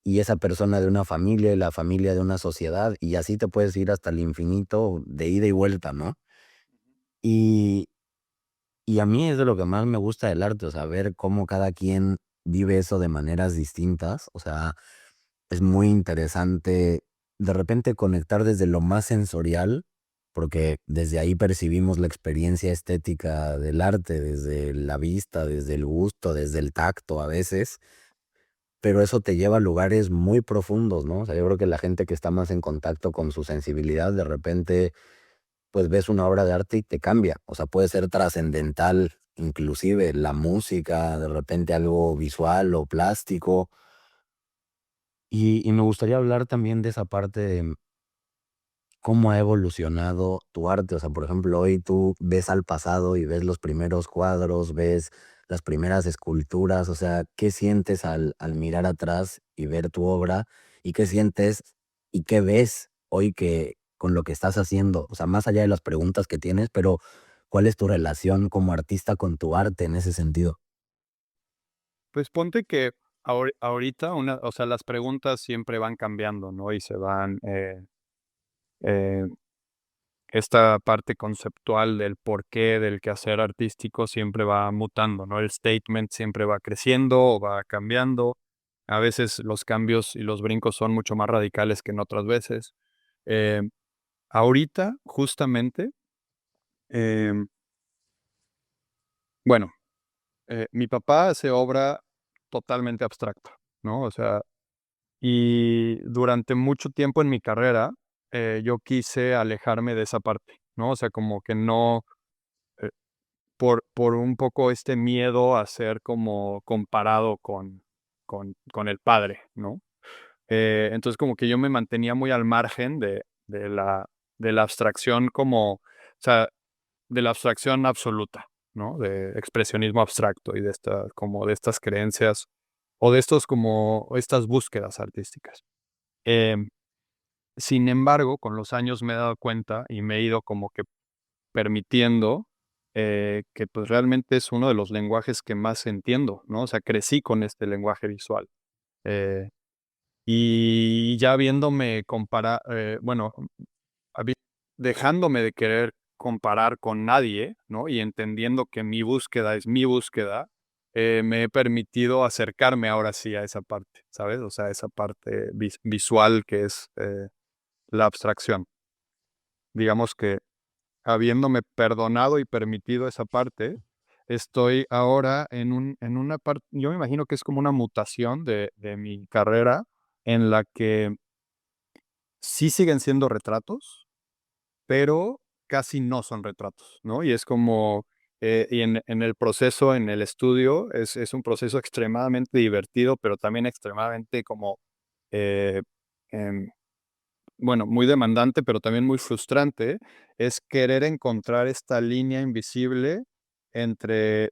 Speaker 1: y esa persona de una familia y la familia de una sociedad y así te puedes ir hasta el infinito de ida y vuelta, ¿no? Y, y a mí es de lo que más me gusta del arte, o sea, ver cómo cada quien vive eso de maneras distintas, o sea, es muy interesante de repente conectar desde lo más sensorial, porque desde ahí percibimos la experiencia estética del arte, desde la vista, desde el gusto, desde el tacto a veces, pero eso te lleva a lugares muy profundos, ¿no? O sea, yo creo que la gente que está más en contacto con su sensibilidad, de repente, pues ves una obra de arte y te cambia, o sea, puede ser trascendental, inclusive la música, de repente algo visual o plástico. Y me gustaría hablar también de esa parte de cómo ha evolucionado tu arte. O sea, por ejemplo, hoy tú ves al pasado y ves los primeros cuadros, ves las primeras esculturas. O sea, ¿qué sientes al mirar atrás y ver tu obra? ¿Y qué sientes y qué ves hoy que con lo que estás haciendo? O sea, más allá de las preguntas que tienes, pero ¿cuál es tu relación como artista con tu arte en ese sentido?
Speaker 2: Pues ponte que ahorita o sea, las preguntas siempre van cambiando, ¿no? Y se van, eh esta parte conceptual del porqué del quehacer artístico siempre va mutando, ¿no? El statement siempre va creciendo o va cambiando. A veces los cambios y los brincos son mucho más radicales que en otras veces. Eh, Ahorita, justamente, em, Bueno, mi papá hace obra totalmente abstracta, ¿no? O sea, y durante mucho tiempo en mi carrera, yo quise alejarme de esa parte, ¿no? O sea, como que no, eh, por un poco este miedo a ser como comparado con el padre, ¿no? Entonces, como que yo me mantenía muy al margen de la abstracción como, o sea, de la abstracción absoluta, ¿no? De expresionismo abstracto y de como de estas creencias o de estos como estas búsquedas artísticas. Em, Sin embargo, con los años me he dado cuenta y me he ido como que permitiendo, que, pues, realmente es uno de los lenguajes que más entiendo, ¿no? O sea, crecí con este lenguaje visual. Eh, y ya viéndome comparar, bueno, habi dejándome de querer comparar con nadie, ¿no? Y entendiendo que mi búsqueda es mi búsqueda, me he permitido acercarme ahora sí a esa parte, ¿sabes? O sea, esa parte visual que es, la abstracción. Digamos que habiéndome perdonado y permitido esa parte, estoy ahora en una parte, yo me imagino que es como una mutación de mi carrera, en la que sí siguen siendo retratos, pero casi no son retratos, ¿no? Y es como, y en el proceso, en el estudio, es un proceso extremadamente divertido, pero también extremadamente como, eh, em, bueno, muy demandante, pero también muy frustrante, es querer encontrar esta línea invisible entre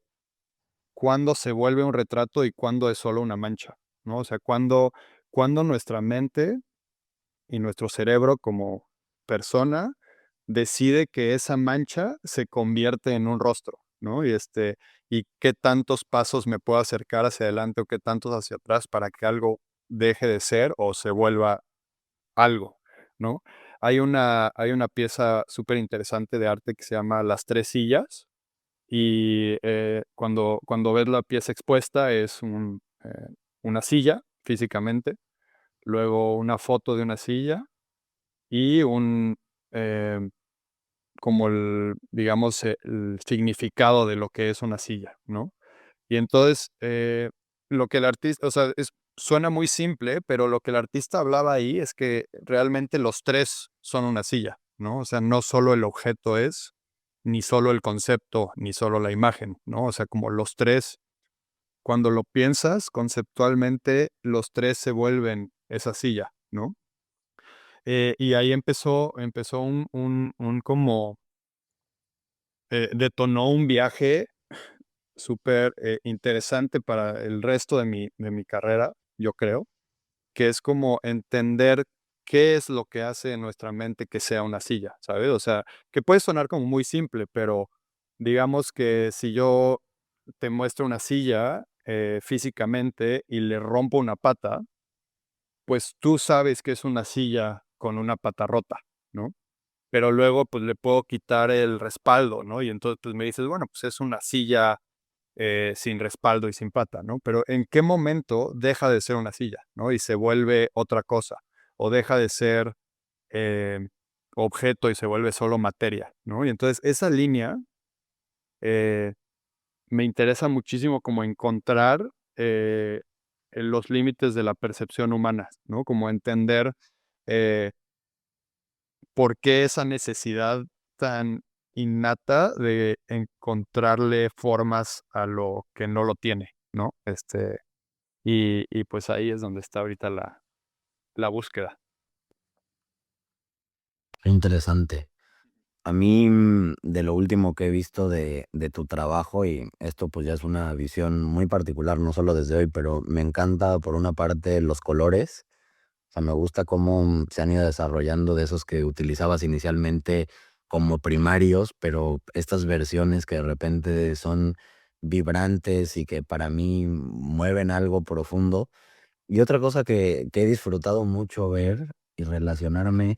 Speaker 2: cuándo se vuelve un retrato y cuándo es solo una mancha, ¿no? O sea, cuándo nuestra mente y nuestro cerebro como persona decide que esa mancha se convierte en un rostro, ¿no? Y qué tantos pasos me puedo acercar hacia adelante o qué tantos hacia atrás para que algo deje de ser o se vuelva algo, ¿no? Hay una pieza súper interesante de arte que se llama Las tres sillas y, cuando ves la pieza expuesta es una silla físicamente, luego una foto de una silla y em, como digamos, el significado de lo que es una silla, ¿no? Y entonces, lo que el artista, o sea, suena muy simple, pero lo que el artista hablaba ahí es que realmente los tres son una silla, ¿no? O sea, no solo el objeto es, ni solo el concepto, ni solo la imagen, ¿no? O sea, como los tres, cuando lo piensas conceptualmente, los tres se vuelven esa silla, ¿no? Y ahí empezó un como, detonó un viaje súper, interesante para el resto de mi carrera, yo creo, que es como entender qué es lo que hace en nuestra mente que sea una silla, ¿sabes? O sea, que puede sonar como muy simple, pero digamos que si yo te muestro una silla, físicamente y le rompo una pata, pues tú sabes que es una silla con una pata rota, ¿no? Pero luego, pues, le puedo quitar el respaldo, ¿no? Y entonces, pues, me dices: "Bueno, pues, es una silla, sin respaldo y sin pata", ¿no? Pero, ¿en qué momento deja de ser una silla, no? Y se vuelve otra cosa, o deja de ser, objeto y se vuelve solo materia, ¿no? Y entonces esa línea, eh, me interesa muchísimo como encontrar, los límites de la percepción humana, ¿no? Como entender, eh ¿por qué esa necesidad tan innata de encontrarle formas a lo que no lo tiene, ¿no? Y pues ahí es donde está ahorita la búsqueda.
Speaker 1: Qué interesante. A mí, de lo último que he visto de tu trabajo, y esto pues ya es una visión muy particular, no solo desde hoy, pero me encanta por una parte los colores. O sea, me gusta cómo se han ido desarrollando de esos que utilizabas inicialmente como primarios, pero estas versiones que de repente son vibrantes y que para mí mueven algo profundo. Y otra cosa que he disfrutado mucho ver y relacionarme,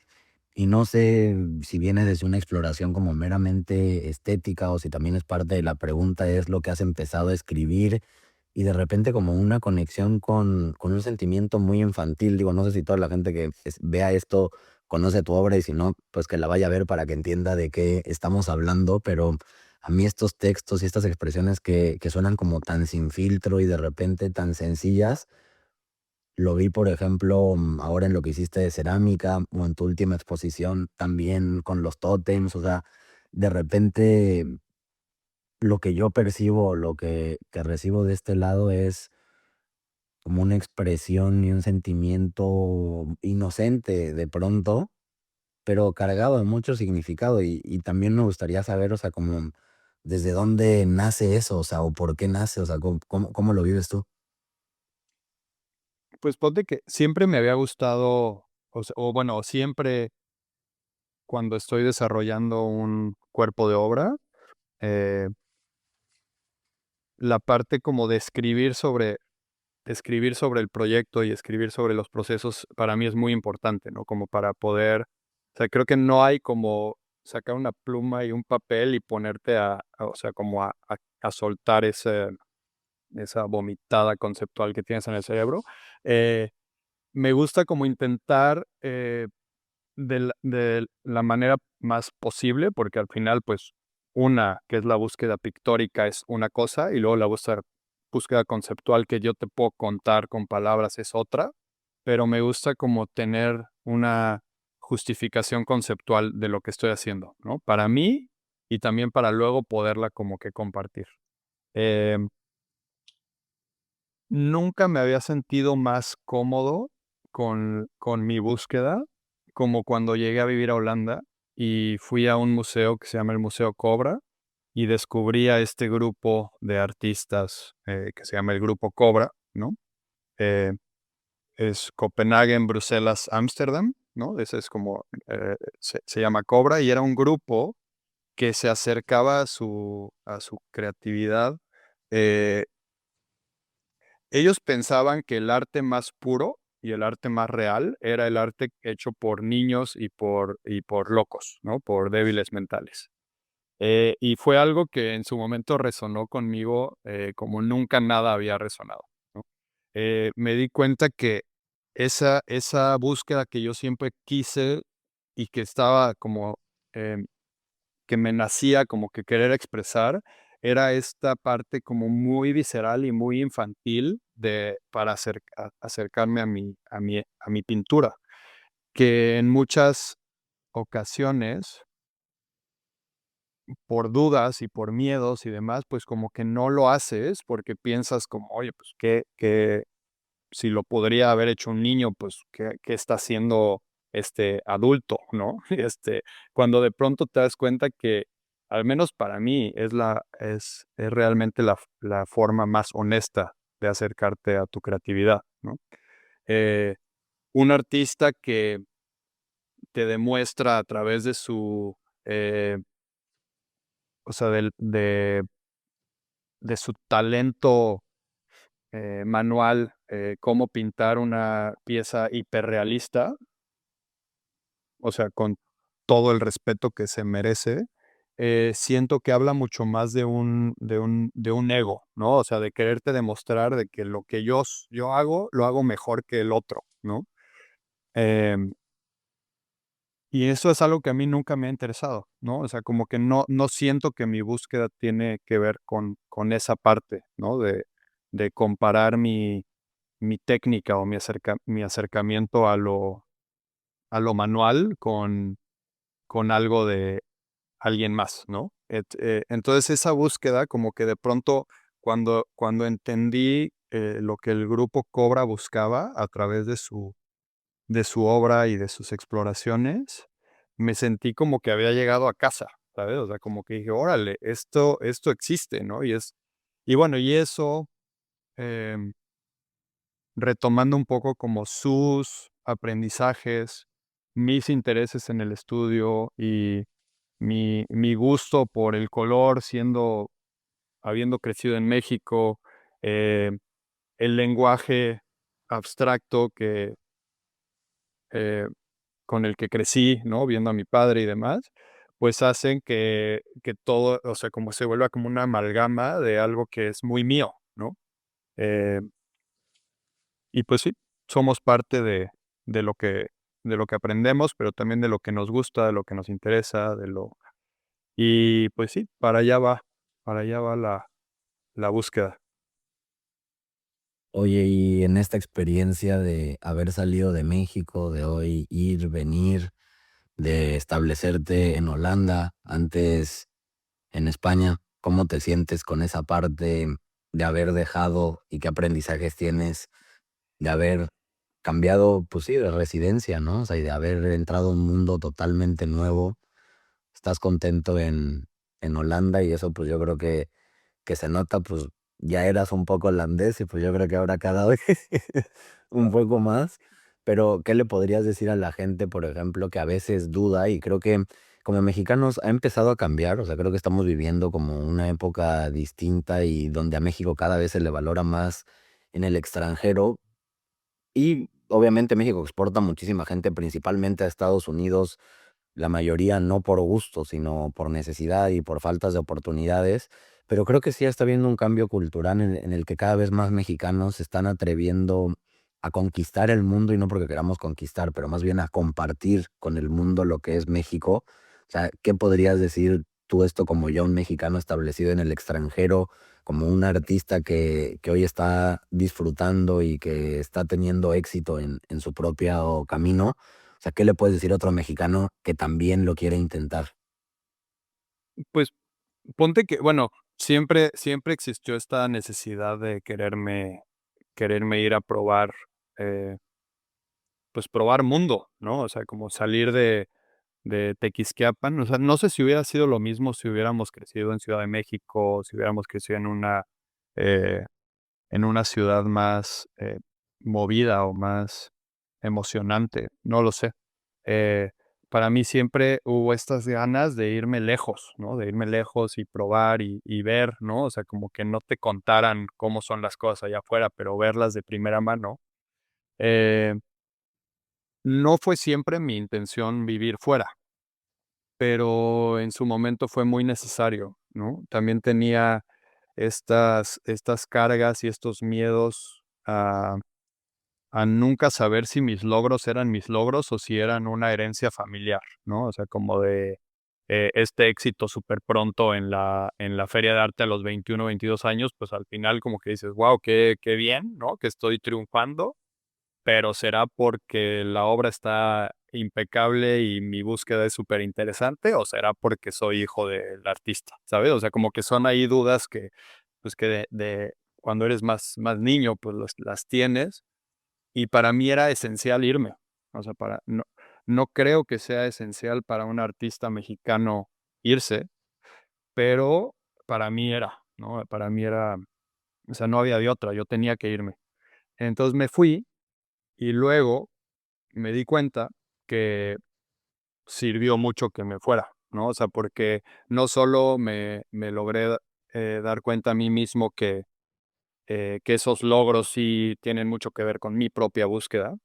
Speaker 1: y no sé si viene desde una exploración como meramente estética o si también es parte de la pregunta, es lo que has empezado a escribir y de repente como una conexión con un sentimiento muy infantil. Digo, no sé si toda la gente que vea esto conoce tu obra y si no, pues que la vaya a ver para que entienda de qué estamos hablando, pero a mí estos textos y estas expresiones que suenan como tan sin filtro y de repente tan sencillas, lo vi, por ejemplo, ahora en lo que hiciste de cerámica o en tu última exposición también con los tótems, o sea, de repente lo que yo percibo, lo que recibo de este lado es como una expresión y un sentimiento inocente de pronto, pero cargado de mucho significado. Y también me gustaría saber, o sea, como desde dónde nace eso, o sea, o por qué nace, o sea, cómo lo vives tú.
Speaker 2: Pues ponte que siempre me había gustado, o bueno, siempre cuando estoy desarrollando un cuerpo de obra, eh, la parte como de escribir sobre el proyecto y escribir sobre los procesos para mí es muy importante, ¿no? Como para poder, o sea, creo que no hay como sacar una pluma y un papel y ponerte o sea, como a soltar esa vomitada conceptual que tienes en el cerebro. Eh, Me gusta como intentar de la manera más posible, porque al final, pues, una, que es la búsqueda pictórica, es una cosa, y luego la búsqueda conceptual que yo te puedo contar con palabras es otra, pero me gusta como tener una justificación conceptual de lo que estoy haciendo, ¿no? Para mí y también para luego poderla como que compartir. Em, Nunca me había sentido más cómodo con mi búsqueda, como cuando llegué a vivir a Holanda y fui a un museo que se llama el Museo Cobra y descubrí a este grupo de artistas, que se llama el Grupo Cobra, ¿no? Eh, es Copenhague, Bruselas, Ámsterdam, ¿no? Ese es como, se llama Cobra y era un grupo que se acercaba a su creatividad, eh, ellos pensaban que el arte más puro y el arte más real era el arte hecho por niños y por locos, ¿no? Por débiles mentales. Y fue algo que en su momento resonó conmigo, como nunca nada había resonado, ¿no? Me di cuenta que esa búsqueda que yo siempre quise y que estaba como, em, que me nacía como que querer expresar, era esta parte como muy visceral y muy infantil para acercarme a mi pintura, que en muchas ocasiones, por dudas y por miedos y demás, pues como que no lo haces porque piensas como, oye, pues que si lo podría haber hecho un niño, pues, ¿qué está haciendo este adulto, no? Cuando de pronto te das cuenta que, al menos para mí, es realmente la forma más honesta de acercarte a tu creatividad, ¿no? Eh, un artista que te demuestra a través de eh, o sea, de su talento manual, cómo pintar una pieza hiperrealista, o sea, con todo el respeto que se merece, siento que habla mucho más de un ego, ¿no? O sea, de quererte demostrar de que lo que yo hago, lo hago mejor que el otro, ¿no? Em, y eso es algo que a mí nunca me ha interesado, ¿no? O sea, como que no siento que mi búsqueda tiene que ver con esa parte, ¿no? De comparar mi técnica o mi acercamiento a lo manual con algo de alguien más, ¿no? Entonces esa búsqueda como que de pronto cuando entendí, lo que el grupo Cobra buscaba a través de su obra y de sus exploraciones, me sentí como que había llegado a casa, ¿sabes? O sea, como que dije: "Órale, esto existe", ¿no? Y bueno, y eso, em retomando un poco como sus aprendizajes, mis intereses en el estudio y mi gusto por el color habiendo crecido en México, eh, el lenguaje abstracto eh, con el que crecí, ¿no? Viendo a mi padre y demás, pues hacen que todo, o sea, como se vuelva como una amalgama de algo que es muy mío, ¿no? Eh, Y pues sí, somos parte de lo que de lo que aprendemos, pero también de lo que nos gusta, de lo que nos interesa, Y pues sí, para allá va la búsqueda.
Speaker 1: Oye, y en esta experiencia de haber salido de México, de hoy ir, venir, de establecerte en Holanda, antes en España, ¿cómo te sientes con esa parte de haber dejado y qué aprendizajes tienes de haber cambiado, pues sí, de residencia, ¿no? O sea, y de haber entrado a un mundo totalmente nuevo? Estás contento en Holanda y eso pues yo creo que se nota, pues ya eras un poco holandés y pues yo creo que ahora cada vez un poco más. Pero, ¿qué le podrías decir a la gente, por ejemplo, que a veces duda? Y creo que como mexicanos ha empezado a cambiar, o sea, creo que estamos viviendo como una época distinta y donde a México cada vez se le valora más en el extranjero. Y obviamente México exporta muchísima gente, principalmente a Estados Unidos, la mayoría no por gusto, sino por necesidad y por faltas de oportunidades. Pero creo que sí está habiendo un cambio cultural en el que cada vez más mexicanos se están atreviendo a conquistar el mundo, y no porque queramos conquistar, pero más bien a compartir con el mundo lo que es México. O sea, ¿qué podrías decir tú esto como ya un mexicano establecido en el extranjero, como un artista que hoy está disfrutando y que está teniendo éxito en su propio camino? O sea, ¿qué le puedes decir a otro mexicano que también lo quiere intentar?
Speaker 2: Pues ponte que, bueno, siempre existió esta necesidad de quererme ir a probar, eh, pues, probar mundo, ¿no? O sea, como salir de Tequisquiapan. O sea, no sé si hubiera sido lo mismo si hubiéramos crecido en Ciudad de México, si hubiéramos crecido eh, en una ciudad más, movida o más emocionante, no lo sé. Eh, para mí siempre hubo estas ganas de irme lejos, ¿no? De irme lejos y probar y ver, ¿no? O sea, como que no te contaran cómo son las cosas allá afuera, pero verlas de primera mano. Eh, no fue siempre mi intención vivir fuera, pero en su momento fue muy necesario, ¿no? También tenía estas cargas y estos miedos a nunca saber si mis logros eran mis logros o si eran una herencia familiar, ¿no? O sea, como de, este éxito súper pronto en la feria de arte a los 21, 22 años, pues al final como que dices: "Guau, qué bien, ¿no? Que estoy triunfando", pero ¿será porque la obra está impecable y mi búsqueda es súper interesante o será porque soy hijo del artista?, ¿sabes? O sea, como que son ahí dudas que, pues, que de cuando eres más niño, pues, las tienes, y para mí era esencial irme. O sea, no creo que sea esencial para un artista mexicano irse, pero para mí era, ¿no? Para mí era, o sea, no había de otra, yo tenía que irme. Entonces me fui y luego me di cuenta que sirvió mucho que me fuera, ¿no? O sea, porque no solo me logré, dar cuenta a mí mismo que esos logros sí tienen mucho que ver con mi propia búsqueda,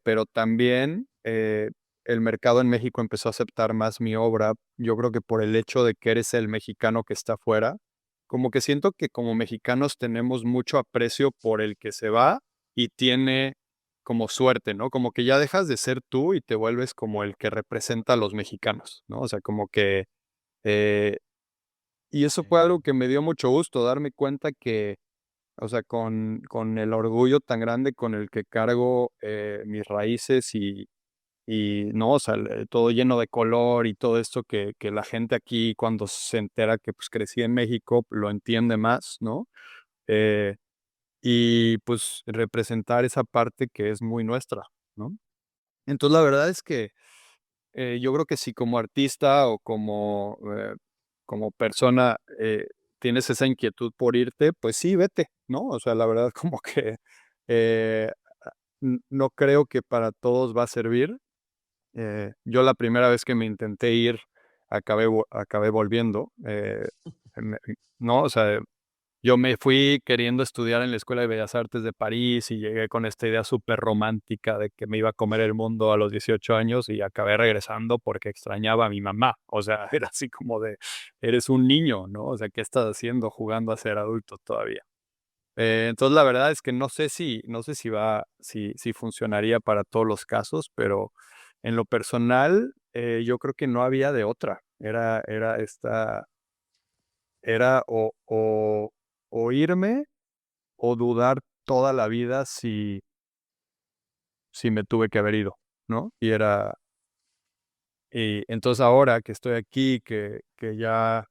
Speaker 2: pero también, el mercado en México empezó a aceptar más mi obra. Yo creo que por el hecho de que eres el mexicano que está afuera, como que siento que como mexicanos tenemos mucho aprecio por el que se va y tiene como suerte, ¿no? Como que ya dejas de ser tú y te vuelves como el que representa a los mexicanos, ¿no? O sea, como que, eh, y eso fue algo que me dio mucho gusto, darme cuenta que, o sea, con el orgullo tan grande con el que cargo, mis raíces y no, o sea, todo lleno de color y todo esto que la gente aquí cuando se entera que, pues, crecí en México, lo entiende más, ¿no? Eh, y, pues, representar esa parte que es muy nuestra, ¿no? Entonces, la verdad es que, yo creo que si como artista o como persona, tienes esa inquietud por irte, pues sí, vete, ¿no? O sea, la verdad como que, eh, no creo que para todos va a servir. Yo la primera vez que me intenté ir, acabé volviendo, me ¿no? O sea, yo me fui queriendo estudiar en la Escuela de Bellas Artes de París y llegué con esta idea súper romántica de que me iba a comer el mundo a los 18 años y acabé regresando porque extrañaba a mi mamá. O sea, era así como de: "Eres un niño, ¿no? O sea, ¿qué estás haciendo jugando a ser adulto todavía?". Entonces, la verdad es que no sé si funcionaría para todos los casos, pero en lo personal, yo creo que no había de otra. Era esta era o irme o dudar toda la vida si me tuve que haber ido, ¿no? Y entonces ahora que estoy aquí, que ya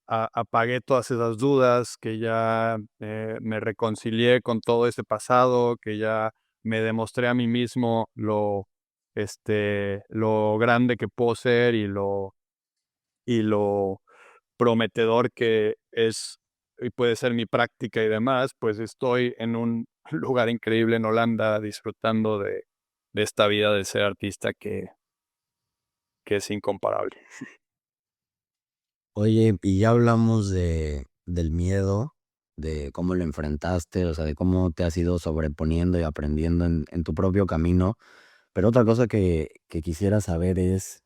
Speaker 2: apagué todas esas dudas, que ya me reconcilié con todo ese pasado, que ya me demostré a mí mismo lo grande que puedo ser y lo prometedor que es y puede ser mi práctica y demás, pues estoy en un lugar increíble en Holanda disfrutando de esta vida de ser artista que es incomparable.
Speaker 1: Oye, y ya hablamos del miedo, de cómo lo enfrentaste, o sea, de cómo te has ido sobreponiendo y aprendiendo en tu propio camino. Pero otra cosa que quisiera saber es,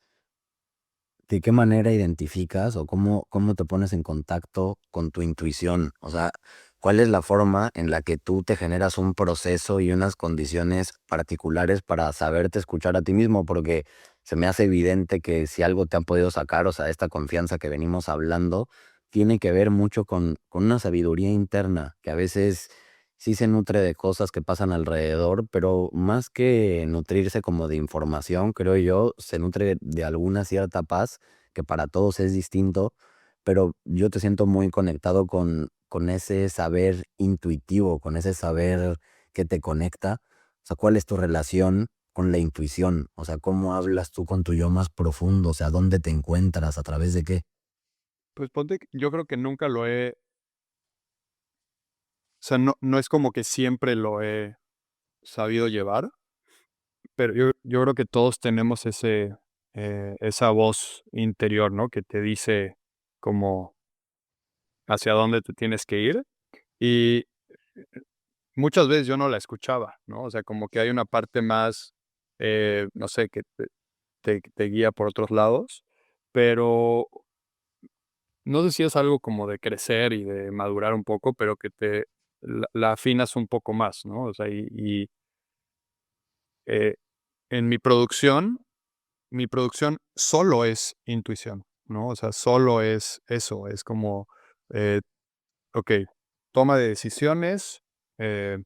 Speaker 1: ¿de qué manera identificas o cómo te pones en contacto con tu intuición? O sea, ¿cuál es la forma en la que tú te generas un proceso y unas condiciones particulares para saberte escuchar a ti mismo? Porque se me hace evidente que si algo te ha podido sacar, o sea, esta confianza que venimos hablando, tiene que ver mucho con una sabiduría interna que a veces sí se nutre de cosas que pasan alrededor, pero más que nutrirse como de información, creo yo, se nutre de alguna cierta paz que para todos es distinto, pero yo te siento muy conectado con ese saber intuitivo, con ese saber que te conecta. O sea, ¿cuál es tu relación con la intuición? O sea, ¿cómo hablas tú con tu yo más profundo? O sea, ¿dónde te encuentras? ¿A través de qué?
Speaker 2: Pues ponte, yo creo que nunca o sea, no es como que siempre lo he sabido llevar, pero yo creo que todos tenemos esa voz interior, ¿no? Que te dice como hacia dónde te tienes que ir. Y muchas veces yo no la escuchaba, ¿no? O sea, como que hay una parte más, no sé, que te guía por otros lados, pero no sé si es algo como de crecer y de madurar un poco, pero que la afinas un poco más, ¿no? O sea, eh, en mi producción solo es intuición, ¿no? O sea, solo es eso, es como, eh, ok, toma de decisiones, eh,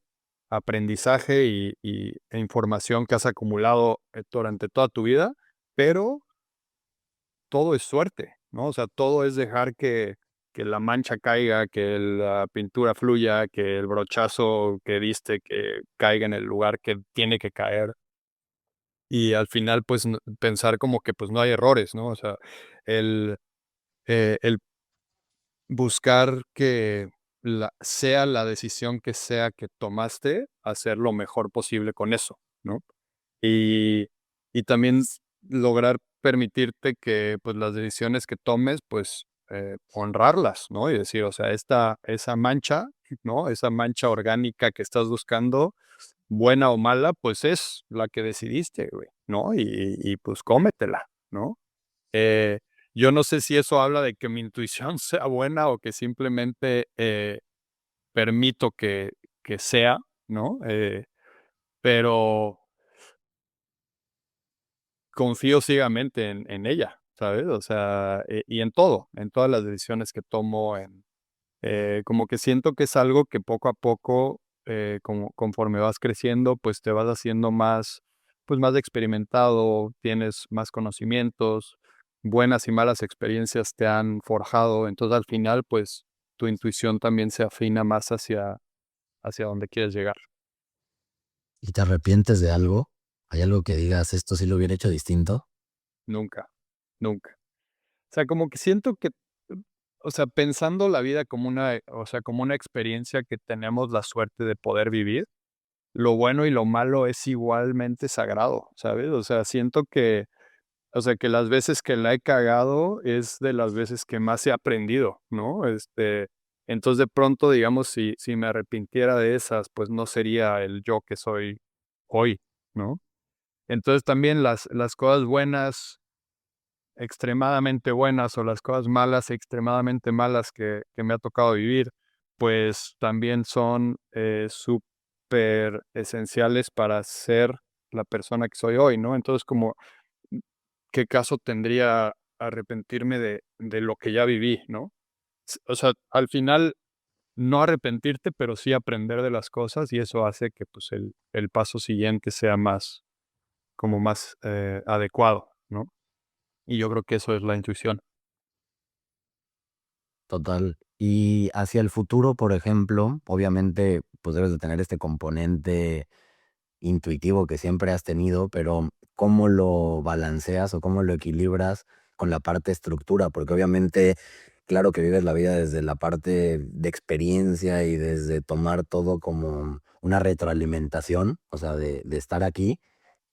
Speaker 2: aprendizaje e información que has acumulado durante toda tu vida, pero todo es suerte, ¿no? O sea, todo es dejar que la mancha caiga, que la pintura fluya, que el brochazo que diste que caiga en el lugar que tiene que caer. Y al final, pues, pensar como que, pues, no hay errores, ¿no? O sea, el, el buscar que sea la decisión que sea que tomaste, hacer lo mejor posible con eso, ¿no? Y y también lograr permitirte que, pues, las decisiones que tomes, pues, honrarlas, ¿no? Y decir, o sea, esa mancha, ¿no? Esa mancha orgánica que estás buscando, buena o mala, pues, es la que decidiste, güey, ¿no? Pues, cómetela, ¿no? Eh, yo no sé si eso habla de que mi intuición sea buena o que simplemente, permito que sea, ¿no? Pero confío ciegamente en ella, ¿sabes? O sea, y en todo, en todas las decisiones que tomo, como que siento que es algo que poco a poco, como conforme vas creciendo, pues te vas haciendo más, pues más experimentado, tienes más conocimientos, buenas y malas experiencias te han forjado, entonces al final, pues tu intuición también se afina más hacia donde quieres llegar.
Speaker 1: ¿Y te arrepientes de algo? ¿Hay algo que digas, esto sí lo hubiera hecho distinto?
Speaker 2: Nunca, nunca. O sea, como que siento que, o sea, pensando la vida como o sea, como una experiencia que tenemos la suerte de poder vivir, lo bueno y lo malo es igualmente sagrado, ¿sabes? O sea, siento que, o sea, que las veces que la he cagado es de las veces que más he aprendido, ¿no? Entonces de pronto, digamos, si me arrepintiera de esas, pues no sería el yo que soy hoy, ¿no? Entonces también las cosas buenas extremadamente buenas o las cosas malas, extremadamente malas que me ha tocado vivir, pues también son súper esenciales para ser la persona que soy hoy, ¿no? Entonces, como, ¿qué caso tendría? arrepentirme de lo que ya viví, ¿no? O sea, al final no arrepentirte, pero sí aprender de las cosas y eso hace que pues el paso siguiente sea más, como más adecuado, ¿no? Y yo creo que eso es la intuición.
Speaker 1: Total. Y hacia el futuro, por ejemplo, obviamente, pues debes de tener este componente intuitivo que siempre has tenido, pero ¿cómo lo balanceas o cómo lo equilibras con la parte estructura? Porque obviamente, claro que vives la vida desde la parte de experiencia y desde tomar todo como una retroalimentación, o sea, de estar aquí,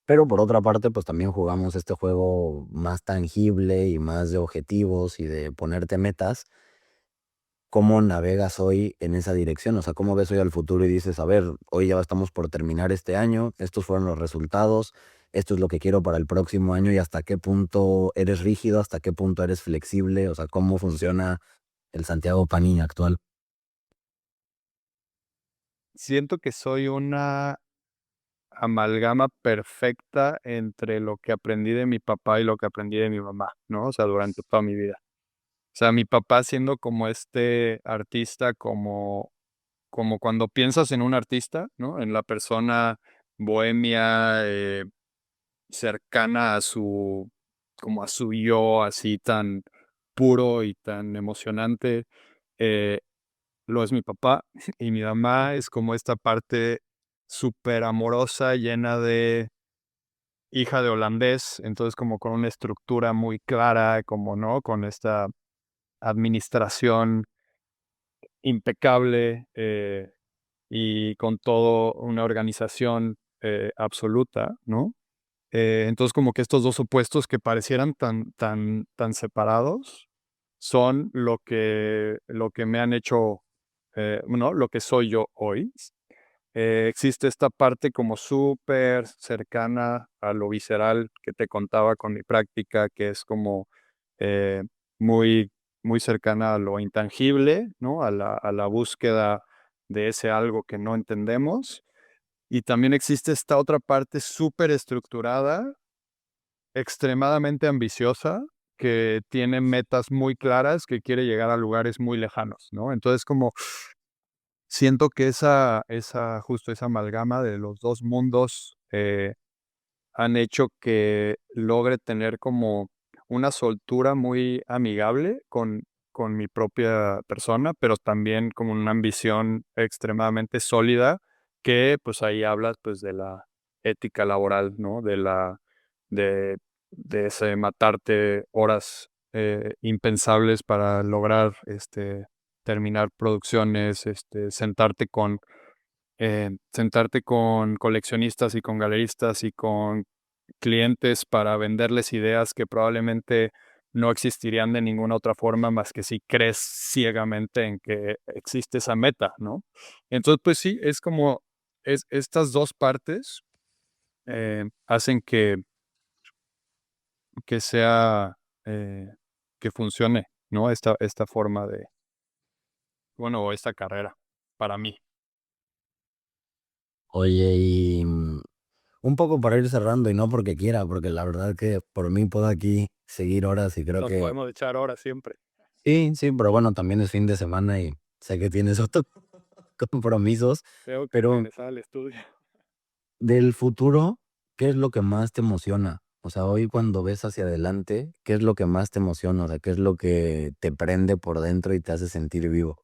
Speaker 1: pero por otra parte, pues también jugamos este juego más tangible y más de objetivos y de ponerte metas. ¿Cómo navegas hoy en esa dirección? O sea, ¿cómo ves hoy al futuro y dices, a ver, hoy ya estamos por terminar este año, estos fueron los resultados, esto es lo que quiero para el próximo año y hasta qué punto eres rígido, hasta qué punto eres flexible? O sea, ¿cómo funciona el Santiago Panini actual?
Speaker 2: Siento que soy una amalgama perfecta entre lo que aprendí de mi papá y lo que aprendí de mi mamá, ¿no? O sea, durante toda mi vida. O sea, mi papá siendo como este artista, como cuando piensas en un artista, ¿no? En la persona bohemia, cercana a su, como a su yo, así tan puro y tan emocionante, eh, lo es mi papá. Y mi mamá es como esta parte súper amorosa, llena de hija de holandés, entonces como con una estructura muy clara, como, ¿no? Con esta administración impecable, y con todo una organización, absoluta, ¿no? Entonces, como que estos 2 opuestos que parecieran tan separados, son lo que me han hecho, ¿no? Lo que soy yo hoy. Existe esta parte como súper cercana a lo visceral que te contaba con mi práctica, que es como, eh, muy muy cercana a lo intangible, ¿no? A la búsqueda de ese algo que no entendemos. Y también existe esta otra parte súper estructurada, extremadamente ambiciosa, que tiene metas muy claras, que quiere llegar a lugares muy lejanos, ¿no? Entonces, como siento que justo esa amalgama de los 2 mundos, han hecho que logre tener como una soltura muy amigable con mi propia persona, pero también como una ambición extremadamente sólida que, pues, ahí hablas, pues, de la ética laboral, ¿no? De de ese matarte horas, impensables para lograr, terminar producciones, sentarte con coleccionistas y con galeristas y con clientes para venderles ideas que probablemente no existirían de ninguna otra forma más que si crees ciegamente en que existe esa meta, ¿no? Entonces, pues sí, es como estas 2 partes, hacen que sea, eh, que funcione, ¿no? Esta forma de, bueno, o esta carrera para mí.
Speaker 1: Oye, y un poco para ir cerrando y no porque quiera, porque la verdad que por mí puedo aquí seguir horas y creo
Speaker 2: Nos
Speaker 1: que
Speaker 2: podemos echar horas siempre.
Speaker 1: sí, sí, pero bueno, también es fin de semana y sé que tienes otros compromisos,
Speaker 2: Tengo que
Speaker 1: pero
Speaker 2: regresar al estudio.
Speaker 1: del futuro, ¿qué es lo que más te emociona? O sea, hoy cuando ves hacia adelante, ¿qué es lo que más te emociona? O sea, ¿qué es lo que te prende por dentro y te hace sentir vivo?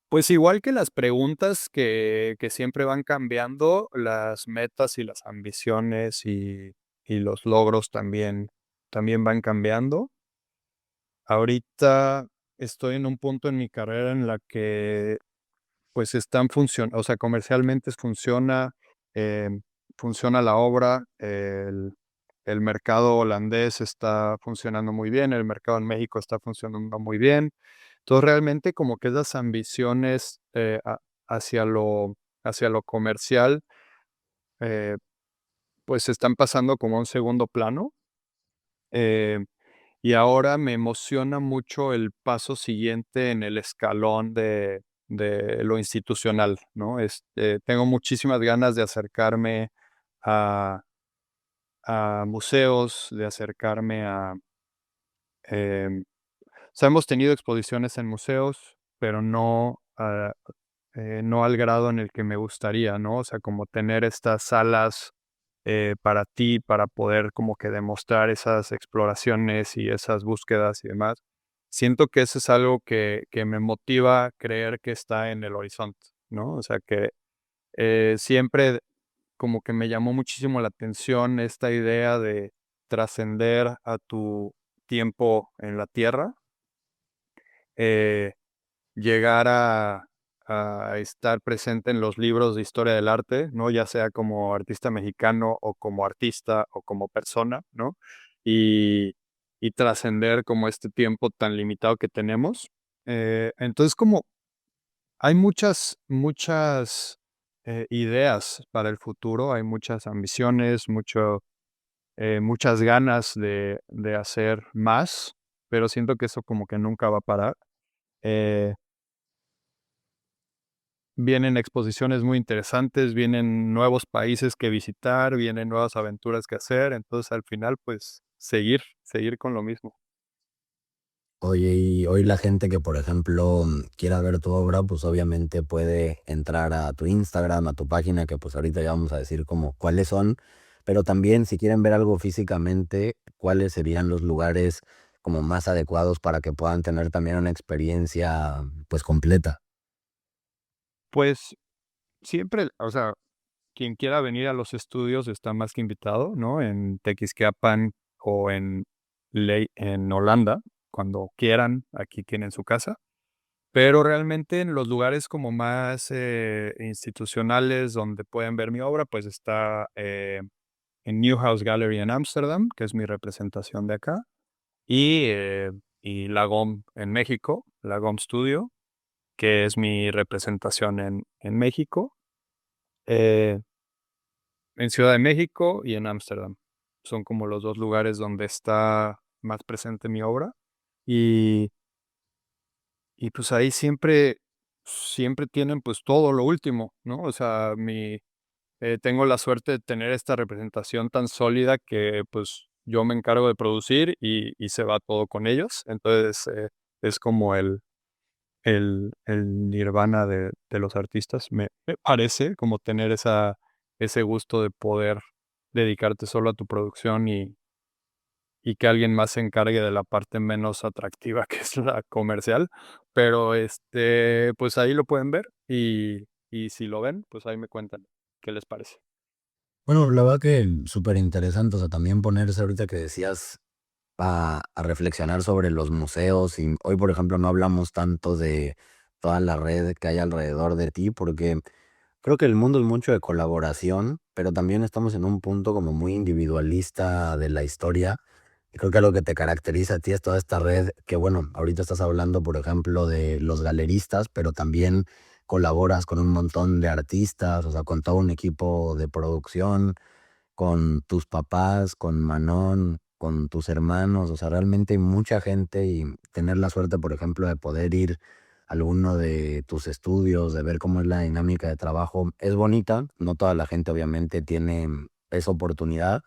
Speaker 2: Pues igual que las preguntas que siempre van cambiando, las metas y las ambiciones y los logros también van cambiando. Ahorita estoy en un punto en mi carrera en la que, pues, están funcionando, o sea, comercialmente funciona la obra, el mercado holandés está funcionando muy bien, el mercado en México está funcionando muy bien. Entonces, realmente como que esas ambiciones, hacia lo comercial, eh, pues, están pasando como a un segundo plano, eh, y ahora me emociona mucho el paso siguiente en el escalón de lo institucional, ¿no? Tengo muchísimas ganas de acercarme a a museos, de acercarme a, em, o sea, hemos tenido exposiciones en museos, pero no al grado en el que me gustaría, ¿no? O sea, como tener estas salas para ti, para poder como que demostrar esas exploraciones y esas búsquedas y demás. Siento que eso es algo que me motiva a creer que está en el horizonte, ¿no? O sea, que siempre como que me llamó muchísimo la atención esta idea de trascender a tu tiempo en la Tierra, eh, llegar a estar presente en los libros de historia del arte, ¿no? Ya sea como artista mexicano o como artista o como persona, ¿no? Y, y trascender como este tiempo tan limitado que tenemos. Entonces, como hay muchas ideas para el futuro, hay muchas ambiciones, muchas ganas de hacer más, pero siento que eso como que nunca va a parar. Eh, Vienen exposiciones muy interesantes, vienen nuevos países que visitar, vienen nuevas aventuras que hacer, entonces al final, pues seguir con lo mismo.
Speaker 1: Oye, y hoy la gente que, por ejemplo, quiera ver tu obra, pues obviamente puede entrar a tu Instagram, a tu página, que pues ahorita ya vamos a decir como cuáles son, pero también si quieren ver algo físicamente, cuáles serían los lugares como más adecuados para que puedan tener también una experiencia pues completa.
Speaker 2: Pues siempre, o sea, quien quiera venir a los estudios está más que invitado, ¿no? En Tequisquiapan o en Holanda, cuando quieran, aquí tienen su casa. Pero realmente en los lugares como más institucionales donde pueden ver mi obra, pues está en Newhouse Gallery en Ámsterdam, que es mi representación de acá, y La GOM en México, La GOM Studio, que es mi representación en México, eh, en Ciudad de México y en Ámsterdam. Son como los 2 lugares donde está más presente mi obra. Y pues ahí siempre tienen, pues, todo lo último, ¿no? O sea, tengo la suerte de tener esta representación tan sólida que, pues, yo me encargo de producir y se va todo con ellos. Entonces, es como el nirvana de los artistas, me parece, como tener ese gusto de poder dedicarte solo a tu producción y que alguien más se encargue de la parte menos atractiva, que es la comercial. Pero, pues, ahí lo pueden ver y si lo ven, pues, ahí me cuentan qué les parece.
Speaker 1: Bueno, la verdad que súper interesante, o sea, también ponerse ahorita que decías a reflexionar sobre los museos y hoy, por ejemplo, no hablamos tanto de toda la red que hay alrededor de ti, porque creo que el mundo es mucho de colaboración, pero también estamos en un punto como muy individualista de la historia. Y creo que lo que te caracteriza a ti es toda esta red que, bueno, ahorita estás hablando, por ejemplo, de los galeristas, pero también colaboras con un montón de artistas, o sea, con todo un equipo de producción, con tus papás, con Manon, con tus hermanos, o sea, realmente hay mucha gente y tener la suerte, por ejemplo, de poder ir a alguno de tus estudios, de ver cómo es la dinámica de trabajo, es bonita. No toda la gente obviamente tiene esa oportunidad,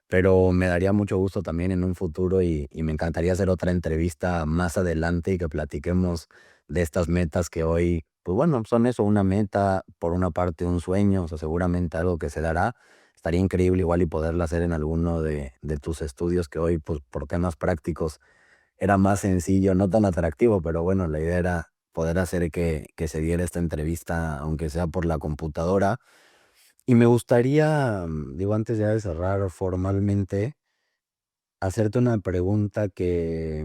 Speaker 1: pero me daría mucho gusto también en un futuro y me encantaría hacer otra entrevista más adelante y que platiquemos de estas metas que hoy, pues bueno, son eso, una meta, por una parte un sueño, o sea, seguramente algo que se dará. Estaría increíble igual y poderla hacer en alguno de tus estudios que hoy, pues por temas prácticos, era más sencillo, no tan atractivo, pero bueno, la idea era poder hacer que se diera esta entrevista, aunque sea por la computadora. Y me gustaría, digo, antes ya de cerrar formalmente, hacerte una pregunta que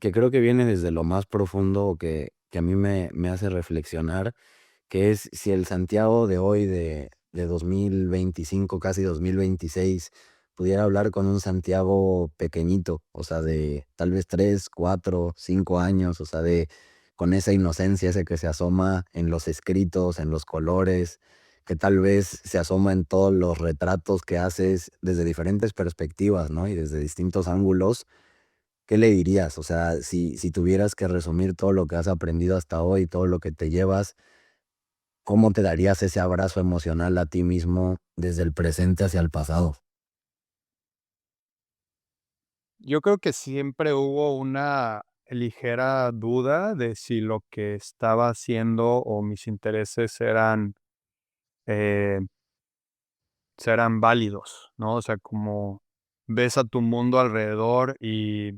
Speaker 1: creo que viene desde lo más profundo o que a mí me hace reflexionar, que es si el Santiago de hoy, de 2025, casi 2026, pudiera hablar con un Santiago pequeñito, o sea, de tal vez 3, 4, 5 años, o sea, con esa inocencia, ese que se asoma en los escritos, en los colores, que tal vez se asoma en todos los retratos que haces desde diferentes perspectivas, ¿no? Y desde distintos ángulos. ¿Qué le dirías? O sea, si tuvieras que resumir todo lo que has aprendido hasta hoy, todo lo que te llevas, ¿cómo te darías ese abrazo emocional a ti mismo desde el presente hacia el pasado?
Speaker 2: yo creo que siempre hubo una ligera duda de si lo que estaba haciendo o mis intereses eh, eran válidos, ¿no? O sea, como ves a tu mundo alrededor y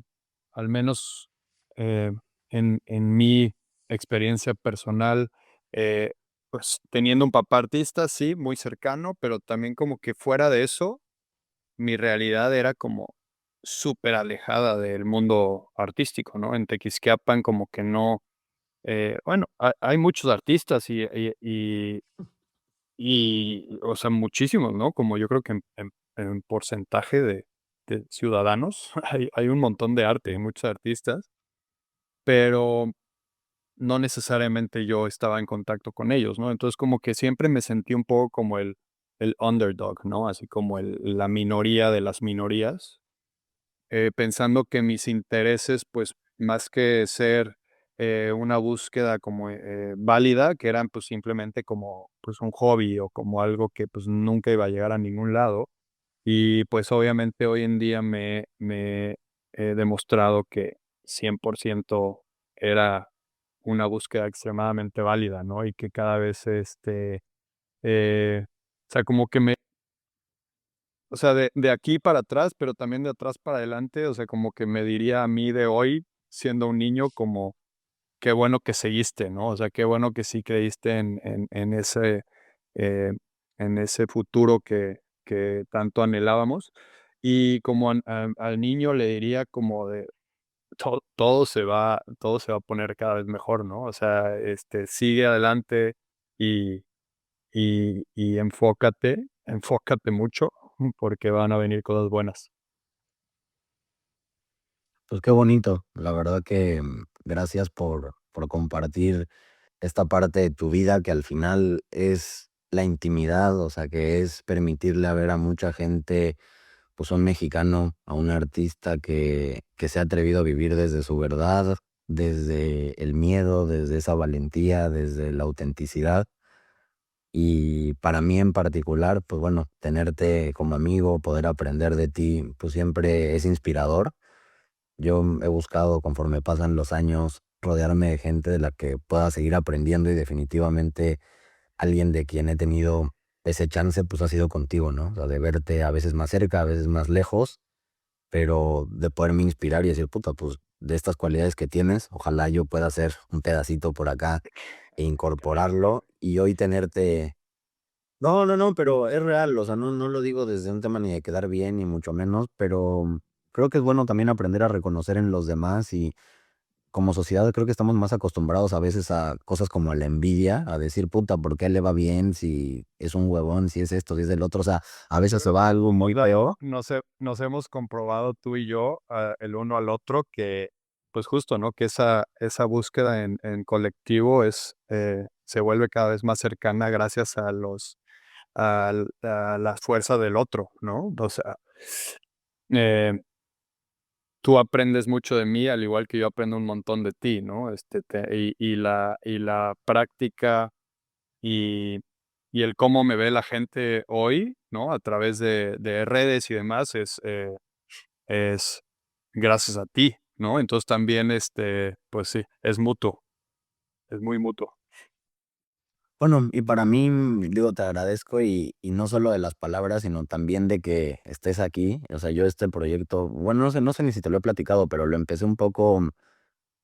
Speaker 2: al menos eh, en mi experiencia personal, eh, pues teniendo un papá artista, sí, muy cercano, pero también como que fuera de eso, mi realidad era como súper alejada del mundo artístico, ¿no? En Tequisquiapan como que no, bueno, hay muchos artistas o sea, muchísimos, ¿no? Como yo creo que en porcentaje de ciudadanos hay un montón de arte, hay muchos artistas, pero no necesariamente yo estaba en contacto con ellos, ¿no? Entonces, como que siempre me sentí un poco como el underdog, ¿no? Así como la minoría de las minorías, pensando que mis intereses, pues, más que ser, una búsqueda como, válida, que eran, pues, simplemente como, pues, un hobby o como algo que, pues, nunca iba a llegar a ningún lado. Y, pues, obviamente hoy en día me he demostrado que 100% era una búsqueda extremadamente válida, ¿no? Y que cada vez, o sea, como que o sea, de aquí para atrás, pero también de atrás para adelante, o sea, como que me diría a mí de hoy, siendo un niño, como qué bueno que seguiste, ¿no? O sea, qué bueno que sí creíste eh, en ese futuro que tanto anhelábamos. Y como al niño le diría como de todo se va a poner cada vez mejor, ¿no? O sea, sigue adelante y, y enfócate mucho porque van a venir cosas buenas.
Speaker 1: Pues qué bonito, la verdad que gracias por compartir esta parte de tu vida que al final es la intimidad, o sea, que es permitirle a ver a mucha gente, pues un mexicano, a un artista que se ha atrevido a vivir desde su verdad, desde el miedo, desde esa valentía, desde la autenticidad. Y para mí en particular, pues bueno, tenerte como amigo, poder aprender de ti, pues siempre es inspirador. Yo he buscado, conforme pasan los años, rodearme de gente de la que pueda seguir aprendiendo y definitivamente alguien de quien he tenido ese chance, pues ha sido contigo, ¿no? O sea, de verte a veces más cerca, a veces más lejos, pero de poderme inspirar y decir, puta, pues de estas cualidades que tienes, ojalá yo pueda hacer un pedacito por acá e
Speaker 2: Qué lindo.
Speaker 1: incorporarlo y hoy tenerte. No, no, no, pero es real, o sea, no lo digo desde un tema ni de quedar bien, ni mucho menos, pero creo que es bueno también aprender a reconocer en los demás y como sociedad creo que estamos más acostumbrados a veces a cosas como la envidia, a decir, puta, ¿por qué le va bien si es un huevón, si es esto, si es el otro? O sea, a veces se va algo muy feo.
Speaker 2: Nos hemos comprobado tú y yo, el uno al otro, que, pues justo, ¿no? Que esa búsqueda en colectivo se vuelve cada vez más cercana gracias a la fuerza del otro, ¿no? O sea, eh, tú aprendes mucho de mí, al igual que yo aprendo un montón de ti, ¿no? Y la práctica y, y el cómo me ve la gente hoy, ¿no? A través de redes y demás es gracias a ti, ¿no? Entonces también, pues sí, es mutuo, es muy mutuo.
Speaker 1: Bueno, y para mí, digo, te agradezco y no solo de las palabras, sino también de que estés aquí. O sea, yo este proyecto, bueno, no sé ni si te lo he platicado, pero lo empecé un poco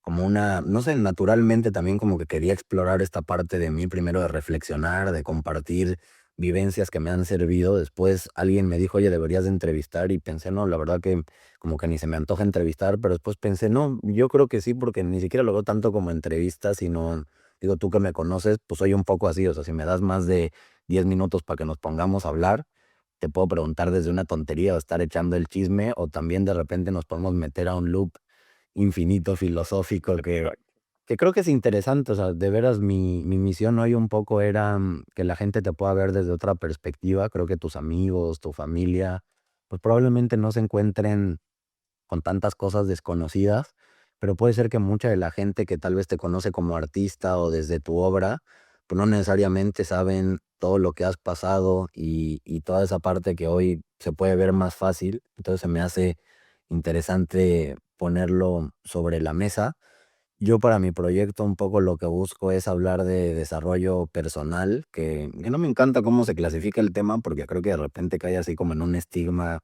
Speaker 1: como no sé, naturalmente también como que quería explorar esta parte de mí, primero de reflexionar, de compartir vivencias que me han servido. Después alguien me dijo, oye, deberías de entrevistar y pensé, no, la verdad que como que ni se me antoja entrevistar, pero después pensé, no, yo creo que sí, porque ni siquiera lo veo tanto como entrevista, sino, digo, tú que me conoces, pues soy un poco así, o sea, si me das más de 10 minutos para que nos pongamos a hablar, te puedo preguntar desde una tontería o estar echando el chisme, o también de repente nos podemos meter a un loop infinito filosófico
Speaker 2: Exacto.
Speaker 1: que creo que es interesante, o sea, de veras mi misión hoy un poco era que la gente te pueda ver desde otra perspectiva. Creo que tus amigos, tu familia, pues probablemente no se encuentren con tantas cosas desconocidas, pero puede ser que mucha de la gente que tal vez te conoce como artista o desde tu obra, pues no necesariamente saben todo lo que has pasado y toda esa parte que hoy se puede ver más fácil. Entonces se me hace interesante ponerlo sobre la mesa. Yo para mi proyecto un poco lo que busco es hablar de desarrollo personal, que no me encanta cómo se clasifica el tema, porque creo que de repente cae así como en un estigma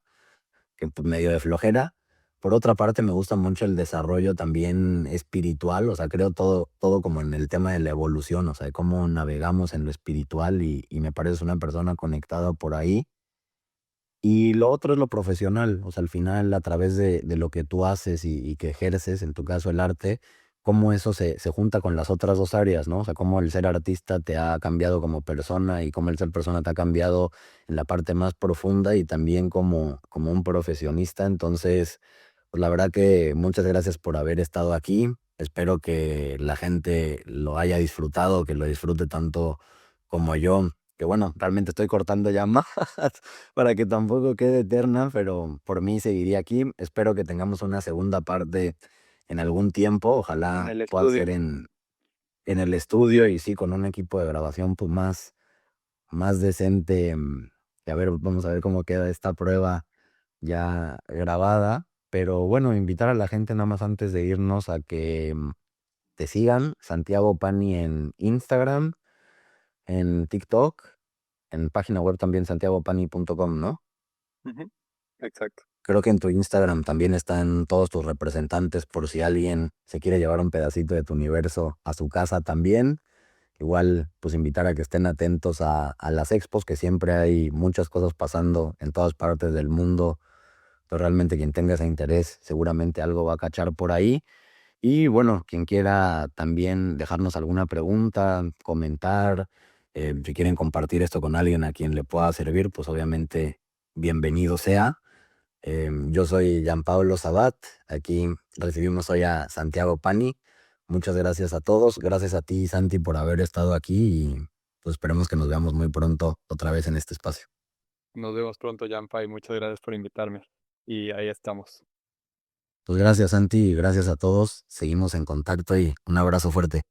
Speaker 1: que pues, medio de flojera. Por otra parte, me gusta mucho el desarrollo también espiritual, o sea, creo todo como en el tema de la evolución, o sea, de cómo navegamos en lo espiritual y me parece una persona conectada por ahí. Y lo otro es lo profesional, o sea, al final a través de lo que tú haces y que ejerces, en tu caso el arte, cómo eso se junta con las otras dos áreas, ¿no? O sea, cómo el ser artista te ha cambiado como persona y cómo el ser persona te ha cambiado en la parte más profunda y también como un profesionista. Entonces, pues la verdad que muchas gracias por haber estado aquí. Espero que la gente lo haya disfrutado, que lo disfrute tanto como yo. Que bueno, realmente estoy cortando ya más para que tampoco quede eterna, pero por mí seguiría aquí. Espero que tengamos una segunda parte en algún tiempo.
Speaker 2: En
Speaker 1: Ojalá
Speaker 2: el
Speaker 1: pueda
Speaker 2: estudio.
Speaker 1: ser en el estudio y sí, con un equipo de grabación pues más decente. Que a ver, vamos a ver cómo queda esta prueba ya grabada. Pero bueno, invitar a la gente nada más antes de irnos a que te sigan, Santiago Pani en Instagram, en TikTok, en página web también santiagopani.com, ¿no?
Speaker 2: Ujú, exacto.
Speaker 1: Creo que en tu Instagram también están todos tus representantes por si alguien se quiere llevar un pedacito de tu universo a su casa también. Igual, pues invitar a que estén atentos a las expos, que siempre hay muchas cosas pasando en todas partes del mundo. Pero realmente quien tenga ese interés seguramente algo va a cachar por ahí. Y bueno, quien quiera también dejarnos alguna pregunta, comentar, si quieren compartir esto con alguien a quien le pueda servir, pues obviamente bienvenido sea. Yo soy Gianpablo Sabat, aquí recibimos hoy a Santiago Pani. Muchas gracias a todos, gracias a ti Santi por haber estado aquí y pues esperemos que nos veamos muy pronto otra vez en este espacio.
Speaker 2: Nos vemos pronto, Jampa, y muchas gracias por invitarme. Y ahí estamos.
Speaker 1: Pues gracias Santi y gracias a todos, seguimos en contacto y un abrazo fuerte.